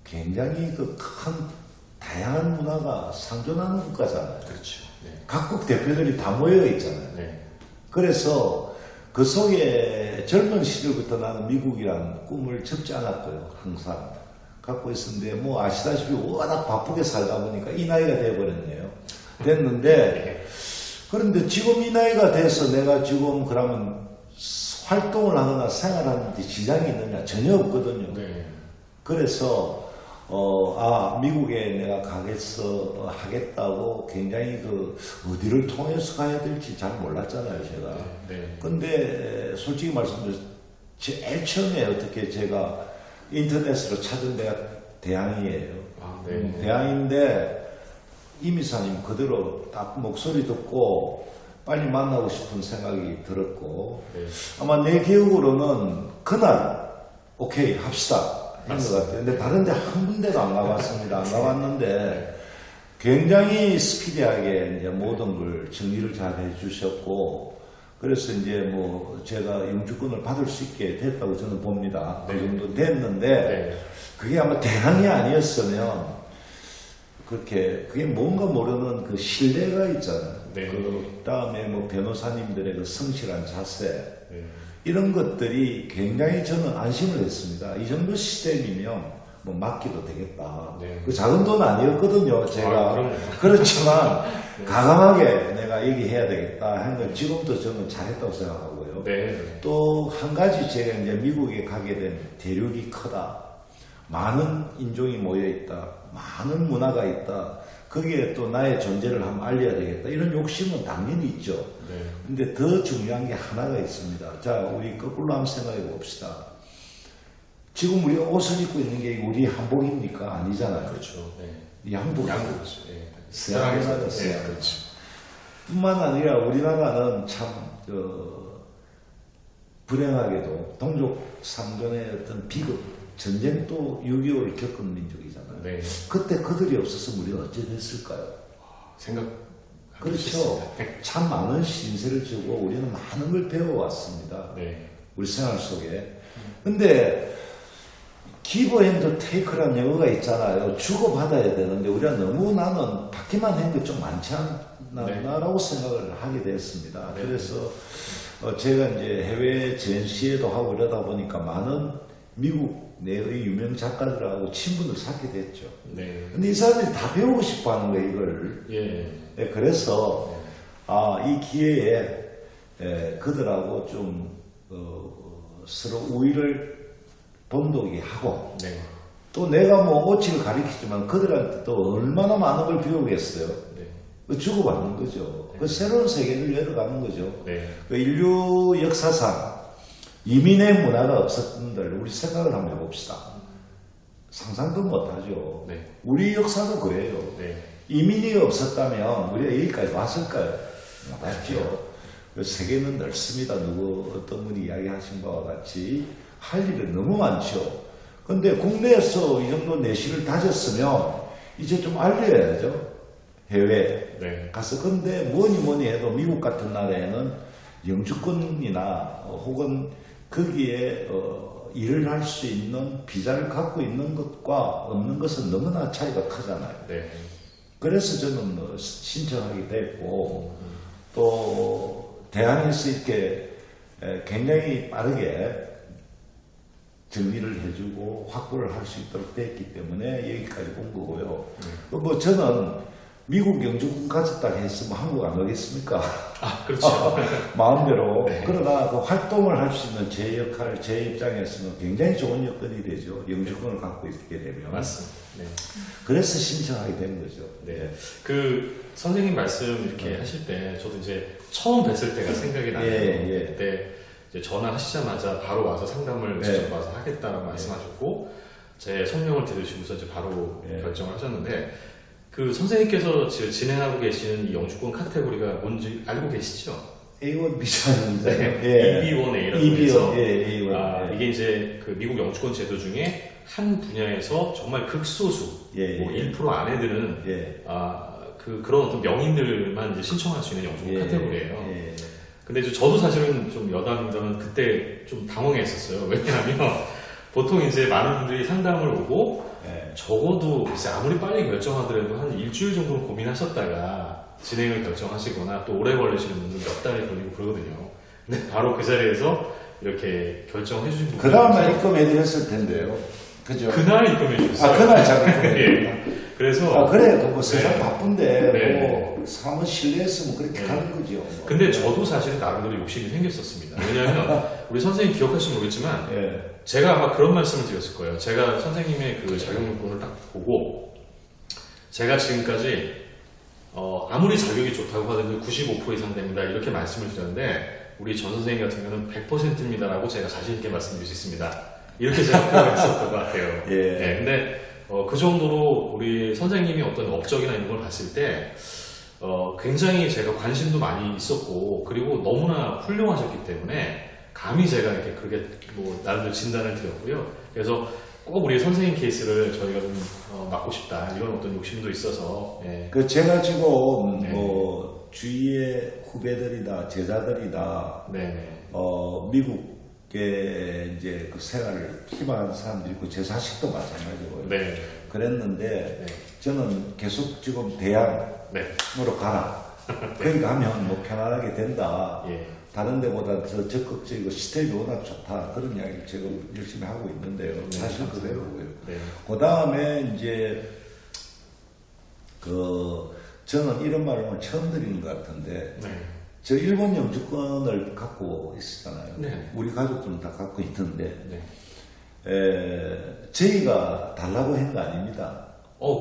굉장히 그 큰 다양한 문화가 상존하는 국가잖아요. 그렇죠. 네. 각국 대표들이 다 모여 있잖아요. 네. 그래서 그 속에 젊은 시절부터 나는 미국이란 꿈을 접지 않았고요. 항상 갖고 있었는데 뭐 아시다시피 워낙 바쁘게 살다 보니까 이 나이가 돼버렸네요. 됐는데 그런데 지금 이 나이가 돼서 내가 지금 그러면 활동을 하거나 생활하는 데 지장이 있느냐? 전혀 없거든요. 네. 그래서 미국에 내가 하겠다고 굉장히 그 어디를 통해서 가야 될지 잘 몰랐잖아요, 제가. 네. 근데 솔직히 말씀드려 제일 처음에 어떻게 제가 인터넷으로 찾은 데가 대항이에요. 아, 네. 대항인데 이미사님 그대로 딱 목소리 듣고 빨리 만나고 싶은 생각이 들었고 네. 아마 내 기억으로는 그날 오케이 합시다 한 것 같아요. 근데 다른 데 한 군데도 안 가봤습니다. 안 가봤는데 굉장히 스피디하게 이제 모든 걸 정리를 잘 해주셨고 그래서 이제 뭐 제가 영주권을 받을 수 있게 됐다고 저는 봅니다. 그 정도 됐는데 네. 그게 아마 대항이 아니었으면 그게 뭔가 모르는 그 신뢰가 있잖아요. 네. 그 다음에 뭐 변호사님들의 그 성실한 자세 네. 이런 것들이 굉장히 저는 안심을 했습니다. 이 정도 시스템이면 뭐 맡기도 되겠다. 네. 그 작은 돈 아니었거든요, 제가. 그럼요. 그렇지만 네. 가감하게 내가 얘기해야 되겠다 하는 걸 지금도 저는 잘했다고 생각하고요. 네. 또 한 가지 제가 이제 미국에 가게 된 대륙이 크다. 많은 인종이 모여 있다. 많은 문화가 있다. 거기에 또 나의 존재를 한번 알려야 되겠다. 이런 욕심은 당연히 있죠. 네. 근데 더 중요한 게 하나가 있습니다. 자, 우리 거꾸로 한번 생각해 봅시다. 지금 우리가 옷을 입고 있는 게 우리 한복입니까? 아니잖아요. 그렇죠. 네. 이 한복. 양국이죠. 네. 서양에서 네. 서양. 그렇죠. 뿐만 아니라 우리나라는 참, 불행하게도 동족 상존의 어떤 비극, 전쟁도 6.25를 겪은 민족이잖아요. 네. 그때 그들이 없었으면 우리가 어찌 됐을까요? 생각. 그렇죠. 참 많은 신세를 지고 우리는 많은 걸 배워왔습니다. 네. 우리 생활 속에. 근데 give and take라는 영어가 있잖아요. 주고받아야 되는데 우리가 너무 나는 받기만 한 게 좀 많지 않나라고 생각을 하게 됐습니다. 네. 그래서 제가 이제 해외 전시회도 하고 이러다 보니까 많은 미국 내의 유명 작가들하고 친분을 쌓게 됐죠. 네. 근데 이 사람들이 다 배우고 싶어 하는 거예요, 이걸. 예. 네, 그래서 이 기회에 그들하고 좀 서로 우위를 본독이 하고 네. 또 내가 뭐 오치를 가르치지만 그들한테 또 얼마나 많은 걸 배우겠어요. 네. 주고받는 거죠. 그 새로운 세계를 열어가는 거죠. 네. 그 인류 역사상 이민의 문화가 없었던들 우리 생각을 한번 해봅시다. 상상도 못하죠. 네. 우리 역사도 그래요. 네. 이민이 없었다면 우리가 여기까지 왔을까요? 맞죠. 세계는 넓습니다. 어떤 분이 이야기하신 바와 같이 할 일은 너무 많죠. 근데 국내에서 이 정도 내실을 다졌으면 이제 좀 알려야죠. 해외에 네. 가서. 근데 뭐니 해도 미국 같은 나라에는 영주권이나 혹은 거기에 일을 할 수 있는 비자를 갖고 있는 것과 없는 것은 너무나 차이가 크잖아요. 네. 그래서 저는 신청하게 됐고 또 대한에서 이렇게 굉장히 빠르게 정리를 해주고 확보를 할 수 있도록 됐기 때문에 여기까지 온 거고요. 뭐 저는 미국 영주권 가졌다 했으면 한국 안 가겠습니까? 아, 그렇죠. 마음대로. 네. 그러나 그 활동을 할 수 있는 제 역할, 제 입장에서는 굉장히 좋은 여건이 되죠. 영주권을 갖고 있게 되면. 맞습니다. 네. 그래서 신청하게 된 거죠. 네. 그 선생님 말씀 이렇게 하실 때 저도 이제 처음 뵀을 때가 생각이 나요. 예. 그때 이제 전화하시자마자 바로 와서 상담을 네. 직접 와서 하겠다라고 말씀하셨고 제 성명을 들으시고서 이제 바로 네. 결정을 하셨는데 그 선생님께서 지금 진행하고 계시는 이 영주권 카테고리가 뭔지 알고 계시죠? A1 비자입니다. 네, EB1A라고 해서 A1. 아, 이게 이제 그 미국 영주권 제도 중에 한 분야에서 정말 극소수 뭐 1% 안에 드는 그런 어떤 명인들만 이제 신청할 수 있는 영주권 카테고리예요. 근데 이제 저도 사실은 좀 여담입니다만 그때 좀 당황했었어요. 왜냐하면 보통 이제 많은 분들이 상담을 오고 적어도 이제 아무리 빨리 결정하더라도 한 일주일 정도는 고민하셨다가 진행을 결정하시거나 또 오래 걸리시는 분들 몇 달이 걸리고 그러거든요. 근데 바로 그 자리에서 이렇게 결정해 주신 분들 그 다음에 입금해드렸을 텐데요. 그죠? 그날 입금해 주셨어요. 그날 작업했어요. 예. 그래서 그래, 뭐 세상 바쁜데 네. 뭐 사무 실내했으면 그렇게 하는 거죠. 뭐. 근데 저도 사실은 나름대로 욕심이 생겼었습니다. 왜냐하면 우리 선생님 기억하시면 모르겠지만 제가 아마 그런 말씀을 드렸을 거예요. 제가 선생님의 그 자격요건을 딱 보고 제가 지금까지 아무리 자격이 좋다고 하더라도 95% 이상 됩니다. 이렇게 말씀을 드렸는데 우리 전 선생님 같은 경우는 100%입니다라고 제가 자신 있게 말씀드릴 수 있습니다. 이렇게 제가 표현했었던 것 같아요. 근데 그 정도로 우리 선생님이 어떤 업적이나 이런 걸 봤을 때 굉장히 제가 관심도 많이 있었고 그리고 너무나 훌륭하셨기 때문에 감히 제가 이렇게 그렇게 뭐 나름대로 진단을 드렸고요. 그래서 꼭 우리 선생님 케이스를 저희가 좀 맡고 싶다 이런 어떤 욕심도 있어서 그 제가 지금 뭐 주위의 후배들이나 제자들이나 미국에 이제 그 생활을 희망하는 사람들이 있고 제 자식도 마찬가지고요. 그랬는데 저는 계속 지금 대학으로 가라. 거기 가면 뭐 편안하게 된다. 다른 데보다 더 적극적이고 시스템이 워낙 좋다. 그런 이야기를 지금 열심히 하고 있는데요. 사실 그대로고요. 그 다음에 이제 저는 이런 말을 오늘 처음 드리는 것 같은데 저 일본 영주권을 갖고 있었잖아요. 우리 가족들은 다 갖고 있는데 저희가 달라고 한 거 아닙니다.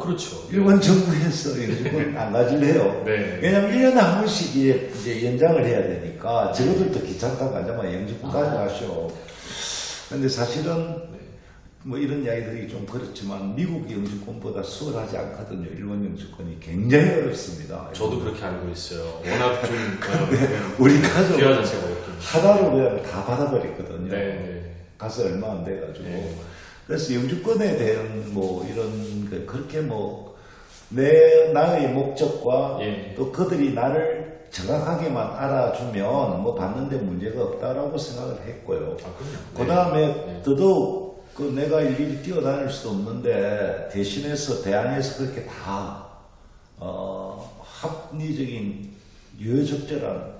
그렇죠. 일본 정부에서 영주권 안 가질래요. 왜냐면 1년에 한 번씩 이제 연장을 해야 되니까 저것들도 귀찮다고 하자마자 영주권 가져가시오. 근데 사실은 뭐 이런 이야기들이 좀 그렇지만 미국 영주권보다 수월하지 않거든요. 일본 영주권이 굉장히 어렵습니다. 저도 그렇게 알고 있어요. 워낙 좀 우리 가족 귀화 자체가 어렵긴 하나로 그냥 다 받아버렸거든요. 가서 얼마 안 돼가지고. 그래서 영주권에 대한 뭐 이런 그렇게 뭐 나의 목적과 또 그들이 나를 정확하게만 알아주면 뭐 받는데 문제가 없다라고 생각을 했고요. 그 다음에 더더욱 내가 일일이 뛰어다닐 수도 없는데 대신해서 대안에서 그렇게 다 합리적인 유효적절한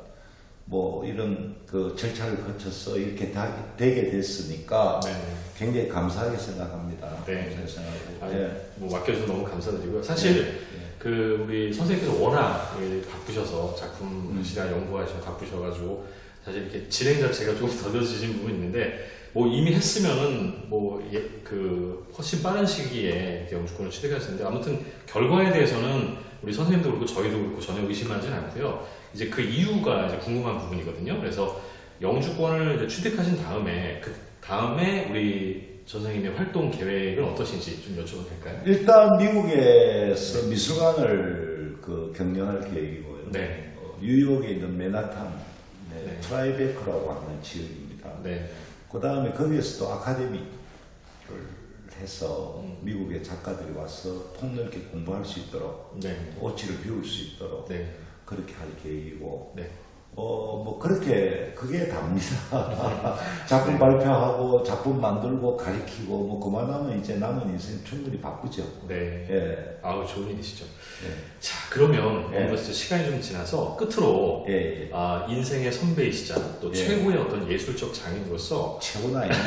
뭐 이런 그 절차를 거쳐서 이렇게 다 되게 됐으니까 굉장히 감사하게 생각합니다. 뭐 맡겨주셔서 너무 감사드리고요. 사실 그 우리 선생님께서 워낙 바쁘셔서 작품 시간 연구하시고 바쁘셔가지고 사실 이렇게 진행 자체가 조금 더뎌지신 부분이 있는데 뭐 이미 했으면은 뭐 그 훨씬 빠른 시기에 영주권을 취득할 수 있는데 아무튼 결과에 대해서는 우리 선생님도 그렇고 저희도 그렇고 전혀 의심하지는 않고요. 이제 그 이유가 이제 궁금한 부분이거든요. 그래서 영주권을 이제 취득하신 다음에 그 다음에 우리 선생님의 활동 계획은 어떠신지 좀 여쭤봐도 될까요? 일단 미국에서 미술관을 경영할 계획이고요. 뉴욕에 있는 맨하탄 트라이베커라고 하는 지역입니다. 그 다음에 거기에서도 아카데미를 해서 미국의 작가들이 와서 폭넓게 공부할 수 있도록 오치를 배울 수 있도록 그렇게 할 계획이고 뭐 그렇게 그게 답니다. 작품 발표하고 작품 만들고 가르치고 뭐 그만하면 이제 남은 인생 충분히 바쁘죠. 아우 좋은 일이시죠. 자 그러면 뭔가 진짜 시간이 좀 지나서 끝으로 인생의 선배이시자 또 최고의 어떤 예술적 장인으로서 최고는 아닌데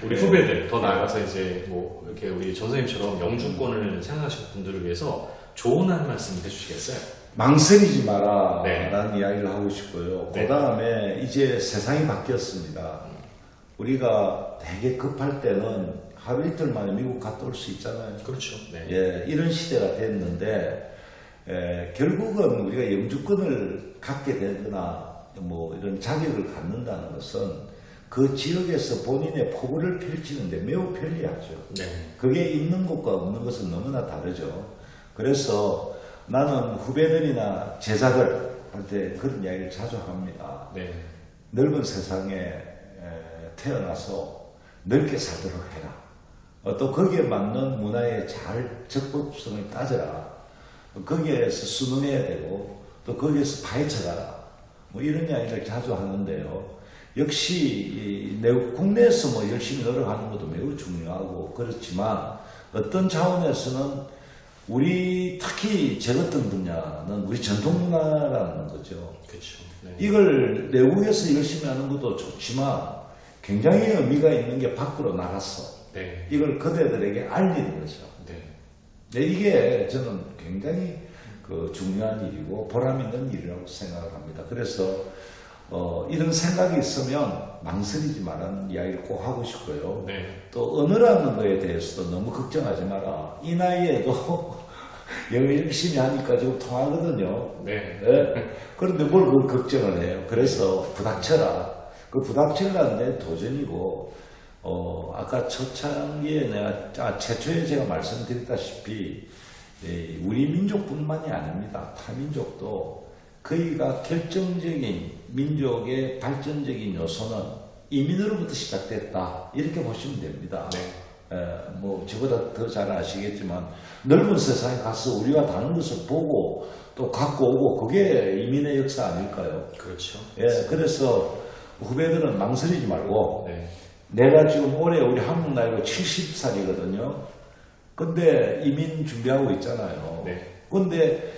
우리 후배들 더 나아가서 이제 뭐 이렇게 우리 전 선생님처럼 영주권을 생각하시는 분들을 위해서 좋은 한 말씀 해주시겠어요? 망설이지 마라 라는 이야기를 하고 싶고요. 그 다음에 이제 세상이 바뀌었습니다. 우리가 되게 급할 때는 하루 이틀 만에 미국 갔다 올 수 있잖아요. 그렇죠. 이런 시대가 됐는데 결국은 우리가 영주권을 갖게 되거나 뭐 이런 자격을 갖는다는 것은 그 지역에서 본인의 포부를 펼치는데 매우 편리하죠. 그게 있는 것과 없는 것은 너무나 다르죠. 그래서 나는 후배들이나 제자들한테 그런 이야기를 자주 합니다. 네. 넓은 세상에 태어나서 넓게 살도록 해라. 또 거기에 맞는 문화의 잘 적법성을 따져라. 거기에서 수능해야 되고 또 거기에서 파헤쳐가라. 뭐 이런 이야기를 자주 하는데요. 역시 국내에서 뭐 열심히 노력하는 것도 매우 중요하고 그렇지만 어떤 차원에서는 우리 특히 제 같은 분야는 우리 전통 문화라는 거죠. 그렇죠. 네. 이걸 내국에서 열심히 하는 것도 좋지만 굉장히 의미가 있는 게 밖으로 나갔어. 네. 이걸 그대들에게 알리는 거죠. 네. 네, 이게 저는 굉장히 중요한 일이고 보람 있는 일이라고 생각을 합니다. 그래서 이런 생각이 있으면 망설이지 말라는 이야기를 꼭 하고 싶고요. 네. 또 언어라는 거에 대해서도 너무 걱정하지 마라. 이 나이에도 영어 열심히 하니까 지금 통하거든요. 네. 네. 그런데 뭘 그걸 걱정을 해요. 그래서 부닥쳐라. 그 부닥치려는 데 도전이고 아까 초창기에 내가 최초에 제가 말씀드렸다시피 우리 민족뿐만이 아닙니다. 타민족도 거기가 결정적인 민족의 발전적인 요소는 이민으로부터 시작됐다. 이렇게 보시면 됩니다. 네. 뭐 저보다 더 잘 아시겠지만 넓은 세상에 가서 우리가 다른 것을 보고 또 갖고 오고 그게 이민의 역사 아닐까요? 그렇죠. 예, 그래서 후배들은 망설이지 말고 네. 내가 지금 올해 우리 한국 나이로 70살이거든요. 근데 이민 준비하고 있잖아요. 네. 근데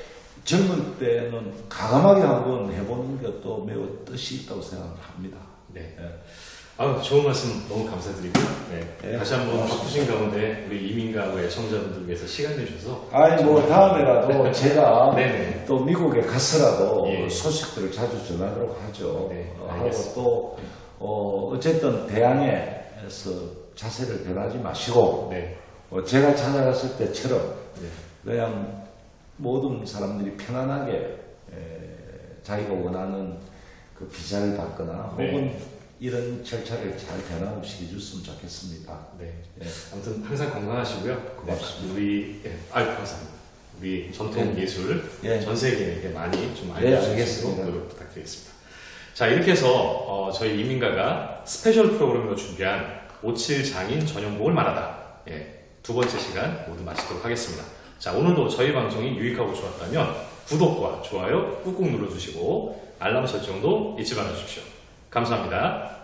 젊을 때는 과감하게 한번 해보는 것도 매우 뜻이 있다고 생각합니다. 네. 예. 좋은 말씀 너무 감사드리고요. 네. 네. 다시 한번 바쁘신 가운데 우리 이민가의 청자분들 위해서 시간 내주셔서 아니 뭐 다음에라도 제가 네네. 또 미국에 가서라도 예. 소식들을 자주 전하도록 하죠. 네, 하고 알겠습니다. 또 어쨌든 대항에서 자세를 변하지 마시고 네. 제가 찾아갔을 때처럼 네. 그냥 모든 사람들이 편안하게 자기가 원하는 그 비자를 받거나 네. 혹은 이런 절차를 잘 변함없이 해줬으면 좋겠습니다. 네. 예. 아무튼 항상 건강하시고요. 고맙습니다. 우리 감사합니다. 우리 전통 예술 예. 전 세계에게 많이 좀 네, 알려주시도록 알겠습니다. 노력 부탁드리겠습니다. 자, 이렇게 해서 저희 이민가가 스페셜 프로그램으로 준비한 57 장인 전용복을 말하다. 예, 두 번째 시간 모두 마치도록 하겠습니다. 자, 오늘도 저희 방송이 유익하고 좋았다면 구독과 좋아요 꾹꾹 눌러주시고 알람 설정도 잊지 말아주십시오. 감사합니다.